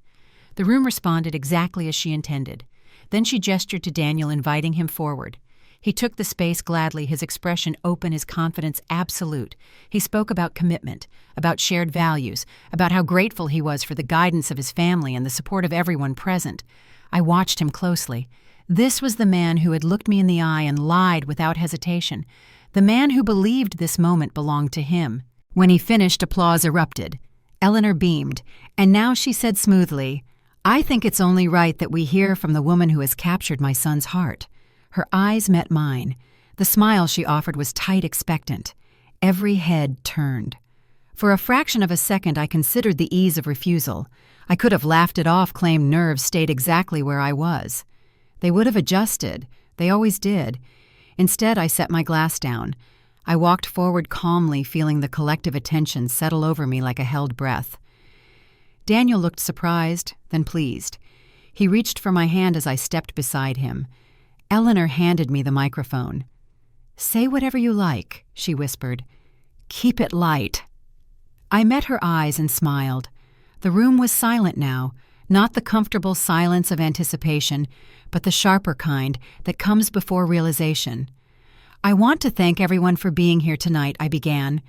The room responded exactly as she intended. Then she gestured to Daniel, inviting him forward. He took the space gladly, his expression open, his confidence absolute. He spoke about commitment, about shared values, about how grateful he was for the guidance of his family and the support of everyone present. I watched him closely. This was the man who had looked me in the eye and lied without hesitation, the man who believed this moment belonged to him. When he finished, applause erupted. Eleanor beamed, and now she said smoothly, I think it's only right that we hear from the woman who has captured my son's heart. Her eyes met mine. The smile she offered was tight, expectant. Every head turned. For a fraction of a second, I considered the ease of refusal. I could have laughed it off, claimed nerves stayed exactly where I was. They would have adjusted. They always did. Instead, I set my glass down. I walked forward calmly, feeling the collective attention settle over me like a held breath. Daniel looked surprised, then pleased. He reached for my hand as I stepped beside him. Eleanor handed me the microphone. "Say whatever you like," she whispered. "Keep it light." I met her eyes and smiled. The room was silent now, not the comfortable silence of anticipation, but the sharper kind that comes before realization. "I want to thank everyone for being here tonight," I began.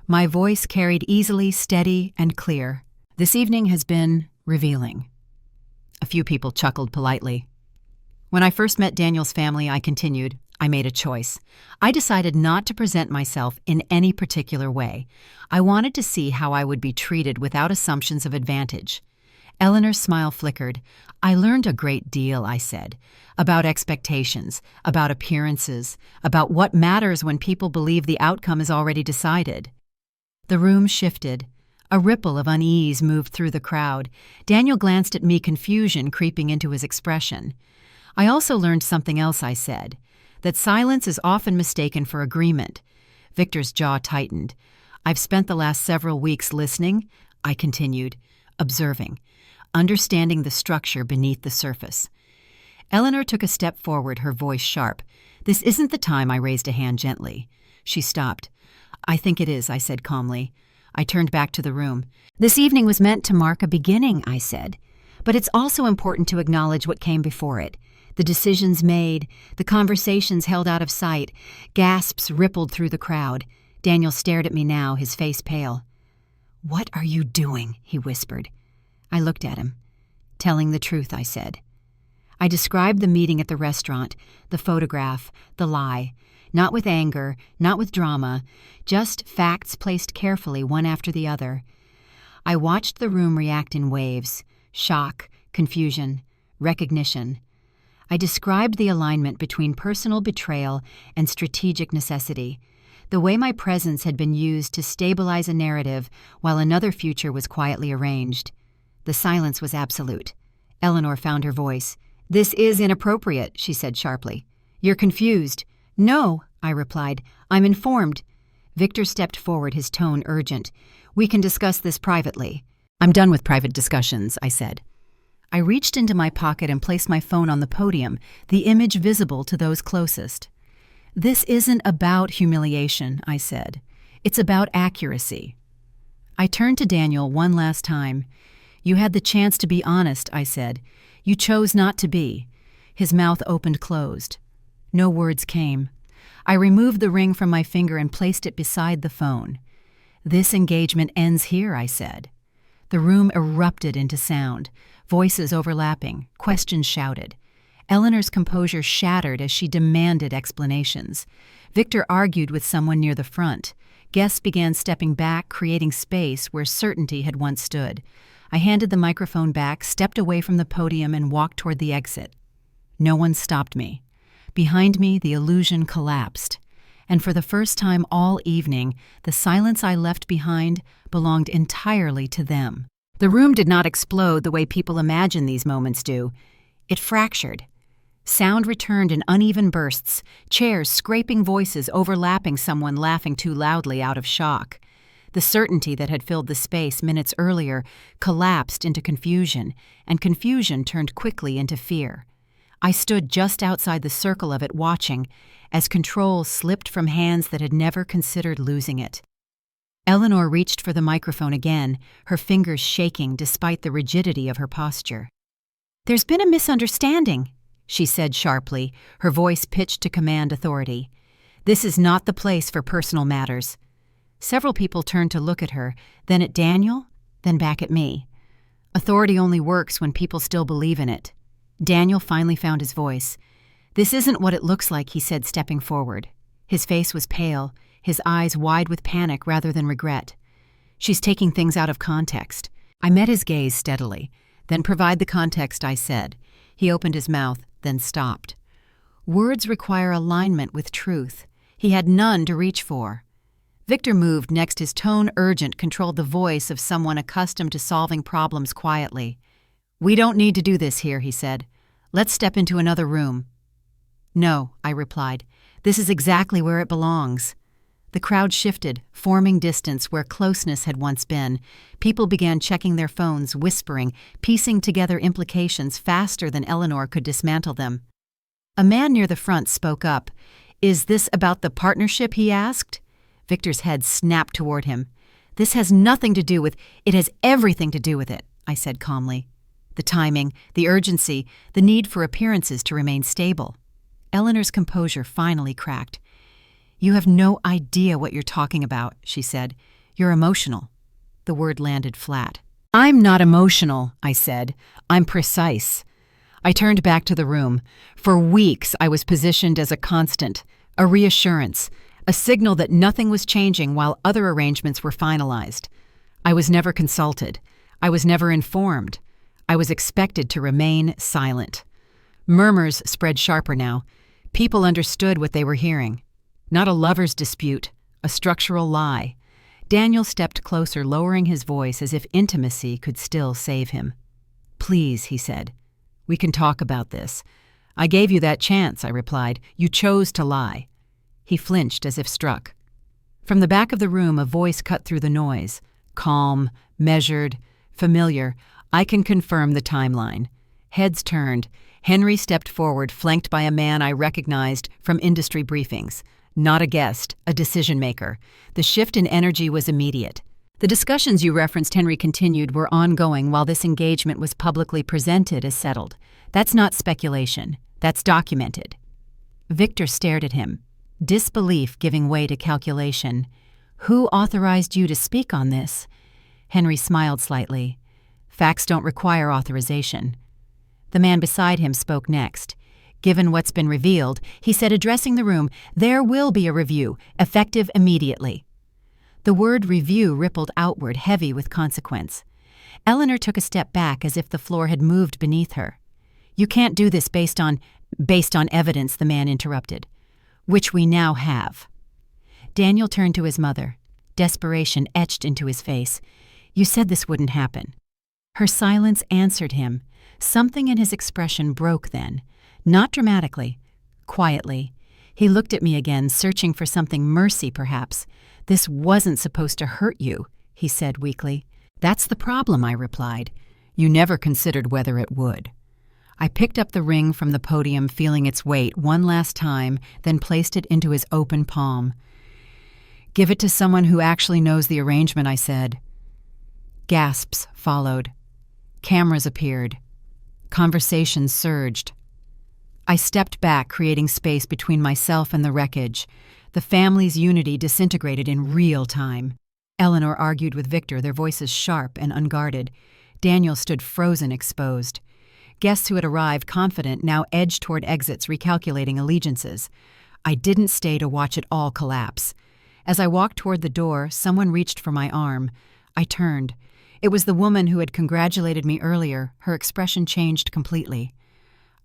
My voice carried easily, steady, and clear. "This evening has been revealing." A few people chuckled politely. When I first met Daniel's family, I continued, I made a choice. I decided not to present myself in any particular way. I wanted to see how I would be treated without assumptions of advantage. Eleanor's smile flickered. "I learned a great deal," I said, "about expectations, about appearances, about what matters when people believe the outcome is already decided." The room shifted. A ripple of unease moved through the crowd. Daniel glanced at me, confusion creeping into his expression. "I also learned something else," I said, "that silence is often mistaken for agreement." Victor's jaw tightened. "I've spent the last several weeks listening," I continued, "observing, understanding the structure beneath the surface." Eleanor took a step forward, her voice sharp. "This isn't the time," I raised a hand gently. She stopped. "I think it is," I said calmly. I turned back to the room. "This evening was meant to mark a beginning," I said. "But it's also important to acknowledge what came before it. The decisions made, the conversations held out of sight." Gasps rippled through the crowd. Daniel stared at me now, his face pale. "What are you doing?" he whispered. I looked at him. "Telling the truth," I said. I described the meeting at the restaurant, the photograph, the lie. Not with anger, not with drama, just facts placed carefully one after the other. I watched the room react in waves: shock, confusion, recognition. I described the alignment between personal betrayal and strategic necessity, the way my presence had been used to stabilize a narrative while another future was quietly arranged. The silence was absolute. Eleanor found her voice. "This is inappropriate," she said sharply. "You're confused." "No," I replied. "I'm informed." Victor stepped forward, his tone urgent. "We can discuss this privately." "I'm done with private discussions," I said. I reached into my pocket and placed my phone on the podium, the image visible to those closest. "This isn't about humiliation," I said. "It's about accuracy." I turned to Daniel one last time. "You had the chance to be honest," I said. "You chose not to be." His mouth opened closed. No words came. I removed the ring from my finger and placed it beside the phone. "This engagement ends here," I said. The room erupted into sound, voices overlapping, questions shouted. Eleanor's composure shattered as she demanded explanations. Victor argued with someone near the front. Guests began stepping back, creating space where certainty had once stood. I handed the microphone back, stepped away from the podium, and walked toward the exit. No one stopped me. Behind me, the illusion collapsed. And for the first time all evening, the silence I left behind belonged entirely to them. The room did not explode the way people imagine these moments do. It fractured. Sound returned in uneven bursts, chairs scraping, voices overlapping, someone laughing too loudly out of shock. The certainty that had filled the space minutes earlier collapsed into confusion, and confusion turned quickly into fear. I stood just outside the circle of it, watching, as control slipped from hands that had never considered losing it. Eleanor reached for the microphone again, her fingers shaking despite the rigidity of her posture. "There's been a misunderstanding," she said sharply, her voice pitched to command authority. "This is not the place for personal matters." Several people turned to look at her, then at Daniel, then back at me. Authority only works when people still believe in it. Daniel finally found his voice. "This isn't what it looks like," he said, stepping forward. His face was pale, his eyes wide with panic rather than regret. "She's taking things out of context." I met his gaze steadily. Then provide the context, I said. He opened his mouth, then stopped. Words require alignment with truth. He had none to reach for. Victor moved next. His tone, urgent, controlled the voice of someone accustomed to solving problems quietly. We don't need to do this here, he said. Let's step into another room. No, I replied. This is exactly where it belongs. The crowd shifted, forming distance where closeness had once been. People began checking their phones, whispering, piecing together implications faster than Eleanor could dismantle them. A man near the front spoke up. Is this about the partnership, he asked? Victor's head snapped toward him. This has nothing to do with it. Has everything to do with it, I said calmly. The timing, the urgency, the need for appearances to remain stable. Eleanor's composure finally cracked. You have no idea what you're talking about, she said. You're emotional. The word landed flat. I'm not emotional, I said. I'm precise. I turned back to the room. For weeks, I was positioned as a constant, a reassurance, a signal that nothing was changing while other arrangements were finalized. I was never consulted. I was never informed. I was expected to remain silent. Murmurs spread sharper now. People understood what they were hearing. Not a lover's dispute, a structural lie. Daniel stepped closer, lowering his voice as if intimacy could still save him. Please, he said. We can talk about this. I gave you that chance, I replied. You chose to lie. He flinched as if struck. From the back of the room, a voice cut through the noise. Calm, measured, familiar. I can confirm the timeline. Heads turned. Henry stepped forward, flanked by a man I recognized from industry briefings. Not a guest, a decision-maker. The shift in energy was immediate. The discussions you referenced, Henry continued, were ongoing while this engagement was publicly presented as settled. That's not speculation. That's documented. Victor stared at him, disbelief giving way to calculation. Who authorized you to speak on this? Henry smiled slightly. Facts don't require authorization. The man beside him spoke next. Given what's been revealed, he said, addressing the room, there will be a review, effective immediately. The word review rippled outward, heavy with consequence. Eleanor took a step back as if the floor had moved beneath her. You can't do this based on evidence, the man interrupted, which we now have. Daniel turned to his mother. Desperation etched into his face. You said this wouldn't happen. Her silence answered him. Something in his expression broke then. Not dramatically, quietly. He looked at me again, searching for something, mercy perhaps. This wasn't supposed to hurt you, he said weakly. That's the problem, I replied. You never considered whether it would. I picked up the ring from the podium, feeling its weight one last time, then placed it into his open palm. Give it to someone who actually knows the arrangement, I said. Gasps followed. Cameras appeared. Conversations surged. I stepped back, creating space between myself and the wreckage. The family's unity disintegrated in real time. Eleanor argued with Victor, their voices sharp and unguarded. Daniel stood frozen, exposed. Guests who had arrived confident now edged toward exits, recalculating allegiances. I didn't stay to watch it all collapse. As I walked toward the door, someone reached for my arm. I turned. It was the woman who had congratulated me earlier. Her expression changed completely.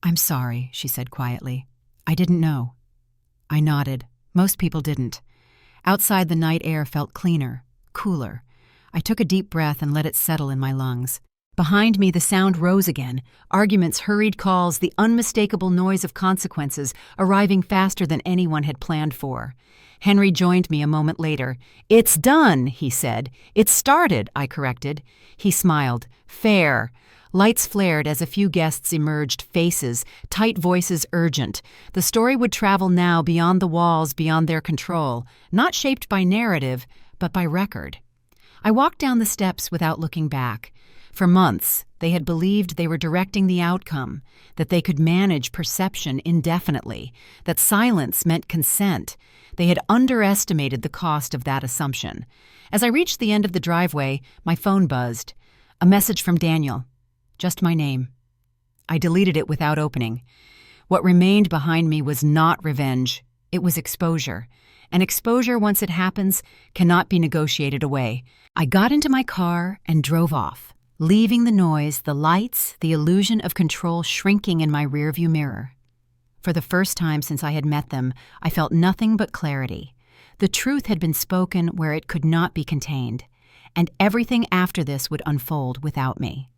I'm sorry, she said quietly. I didn't know. I nodded. Most people didn't. Outside, the night air felt cleaner, cooler. I took a deep breath and let it settle in my lungs. Behind me, the sound rose again. Arguments, hurried calls, the unmistakable noise of consequences arriving faster than anyone had planned for. Henry joined me a moment later. It's done, he said. It started, I corrected. He smiled. Fair. Lights flared as a few guests emerged, faces, tight voices urgent. The story would travel now beyond the walls, beyond their control, not shaped by narrative, but by record. I walked down the steps without looking back. For months, they had believed they were directing the outcome, that they could manage perception indefinitely, that silence meant consent. They had underestimated the cost of that assumption. As I reached the end of the driveway, my phone buzzed. A message from Daniel. Just my name. I deleted it without opening. What remained behind me was not revenge. It was exposure. And exposure, once it happens, cannot be negotiated away. I got into my car and drove off, leaving the noise, the lights, the illusion of control shrinking in my rearview mirror. For the first time since I had met them, I felt nothing but clarity. The truth had been spoken where it could not be contained, and everything after this would unfold without me.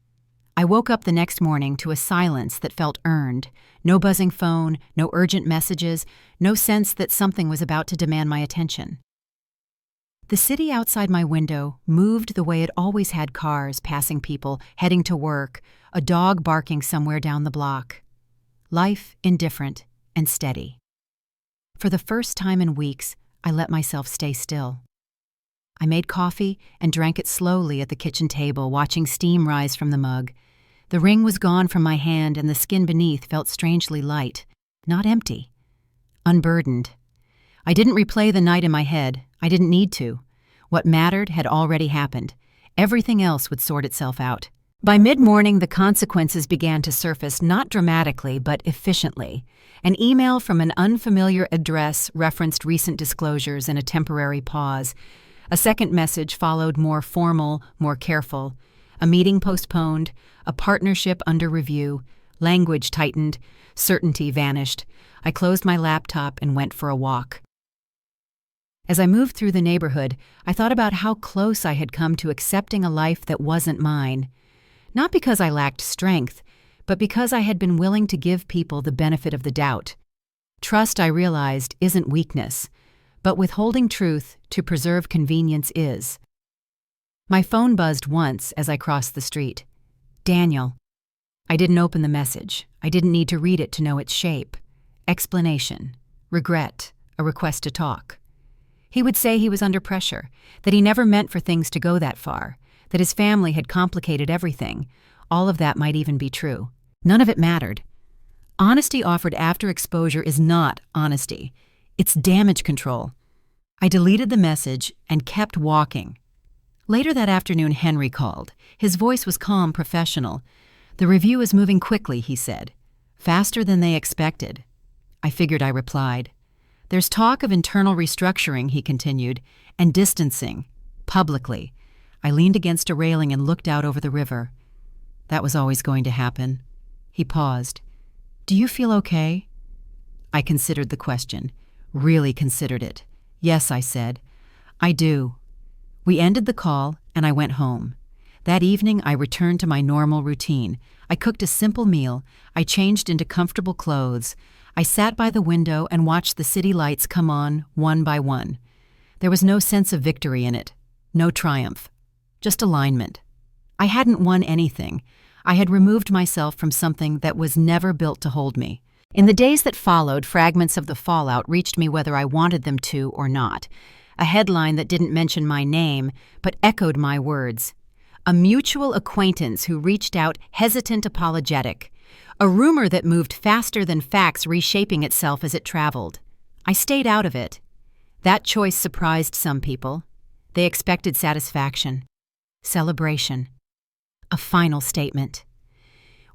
I woke up the next morning to a silence that felt earned. No buzzing phone, no urgent messages, no sense that something was about to demand my attention. The city outside my window moved the way it always had, cars passing people, heading to work, a dog barking somewhere down the block. Life indifferent and steady. For the first time in weeks, I let myself stay still. I made coffee and drank it slowly at the kitchen table, watching steam rise from the mug. The ring was gone from my hand and the skin beneath felt strangely light, not empty, unburdened. I didn't replay the night in my head. I didn't need to. What mattered had already happened. Everything else would sort itself out. By mid-morning, the consequences began to surface, not dramatically, but efficiently. An email from an unfamiliar address referenced recent disclosures in a temporary pause. A second message followed, more formal, more careful. A meeting postponed, a partnership under review, language tightened, certainty vanished. I closed my laptop and went for a walk. As I moved through the neighborhood, I thought about how close I had come to accepting a life that wasn't mine. Not because I lacked strength, but because I had been willing to give people the benefit of the doubt. Trust, I realized, isn't weakness, but withholding truth to preserve convenience is. My phone buzzed once as I crossed the street. Daniel. I didn't open the message. I didn't need to read it to know its shape. Explanation. Regret. A request to talk. He would say he was under pressure, that he never meant for things to go that far, that his family had complicated everything. All of that might even be true. None of it mattered. Honesty offered after exposure is not honesty. It's damage control. I deleted the message and kept walking. Later that afternoon, Henry called. His voice was calm, professional. The review is moving quickly, he said. Faster than they expected. I figured I replied. There's talk of internal restructuring, he continued, and distancing, publicly. I leaned against a railing and looked out over the river. That was always going to happen. He paused. Do you feel okay? I considered the question. Really considered it. Yes, I said. I do. We ended the call, and I went home. That evening, I returned to my normal routine. I cooked a simple meal. I changed into comfortable clothes. I sat by the window and watched the city lights come on, one by one. There was no sense of victory in it. No triumph. Just alignment. I hadn't won anything. I had removed myself from something that was never built to hold me. In the days that followed, fragments of the fallout reached me whether I wanted them to or not. A headline that didn't mention my name, but echoed my words. A mutual acquaintance who reached out, hesitant, apologetic. A rumor that moved faster than facts, reshaping itself as it traveled. I stayed out of it. That choice surprised some people. They expected satisfaction, celebration, a final statement.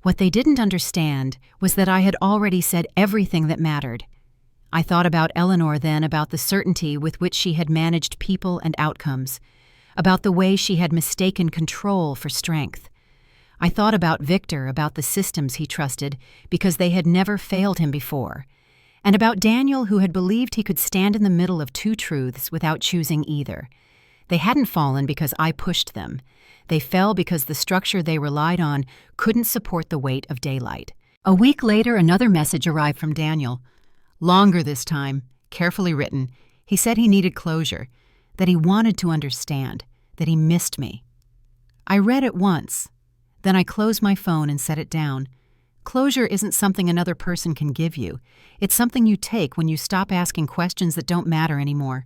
What they didn't understand was that I had already said everything that mattered. I thought about Eleanor then, about the certainty with which she had managed people and outcomes, about the way she had mistaken control for strength. I thought about Victor, about the systems he trusted because they had never failed him before, and about Daniel, who had believed he could stand in the middle of two truths without choosing either. They hadn't fallen because I pushed them. They fell because the structure they relied on couldn't support the weight of daylight. A week later, another message arrived from Daniel. Longer this time, carefully written. He said he needed closure, that he wanted to understand, that he missed me. I read it once. Then I closed my phone and set it down. Closure isn't something another person can give you. It's something you take when you stop asking questions that don't matter anymore.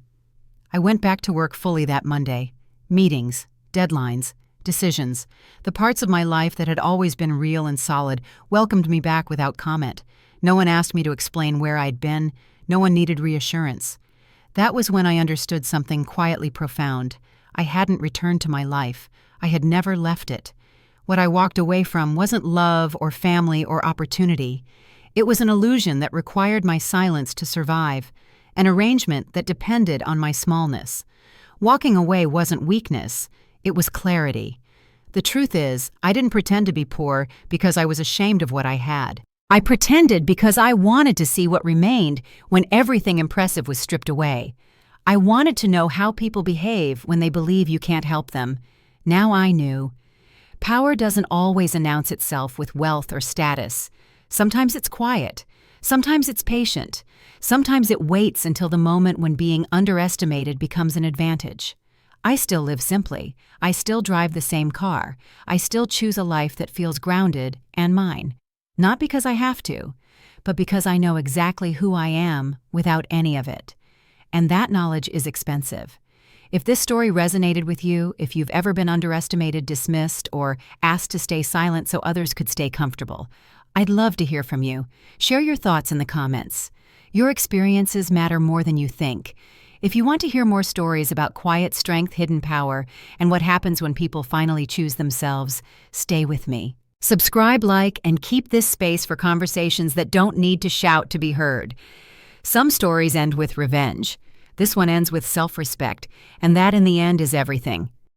I went back to work fully that Monday. Meetings, deadlines, decisions. The parts of my life that had always been real and solid welcomed me back without comment. No one asked me to explain where I'd been. No one needed reassurance. That was when I understood something quietly profound. I hadn't returned to my life. I had never left it. What I walked away from wasn't love or family or opportunity. It was an illusion that required my silence to survive, an arrangement that depended on my smallness. Walking away wasn't weakness, it was clarity. The truth is, I didn't pretend to be poor because I was ashamed of what I had. I pretended because I wanted to see what remained when everything impressive was stripped away. I wanted to know how people behave when they believe you can't help them. Now I knew. Power doesn't always announce itself with wealth or status. Sometimes it's quiet. Sometimes it's patient. Sometimes it waits until the moment when being underestimated becomes an advantage. I still live simply. I still drive the same car. I still choose a life that feels grounded and mine. Not because I have to, but because I know exactly who I am without any of it. And that knowledge is expensive. If this story resonated with you, if you've ever been underestimated, dismissed, or asked to stay silent so others could stay comfortable, I'd love to hear from you. Share your thoughts in the comments. Your experiences matter more than you think. If you want to hear more stories about quiet strength, hidden power, and what happens when people finally choose themselves, stay with me. Subscribe, like, and keep this space for conversations that don't need to shout to be heard. Some stories end with revenge. This one ends with self-respect, and that in the end is everything.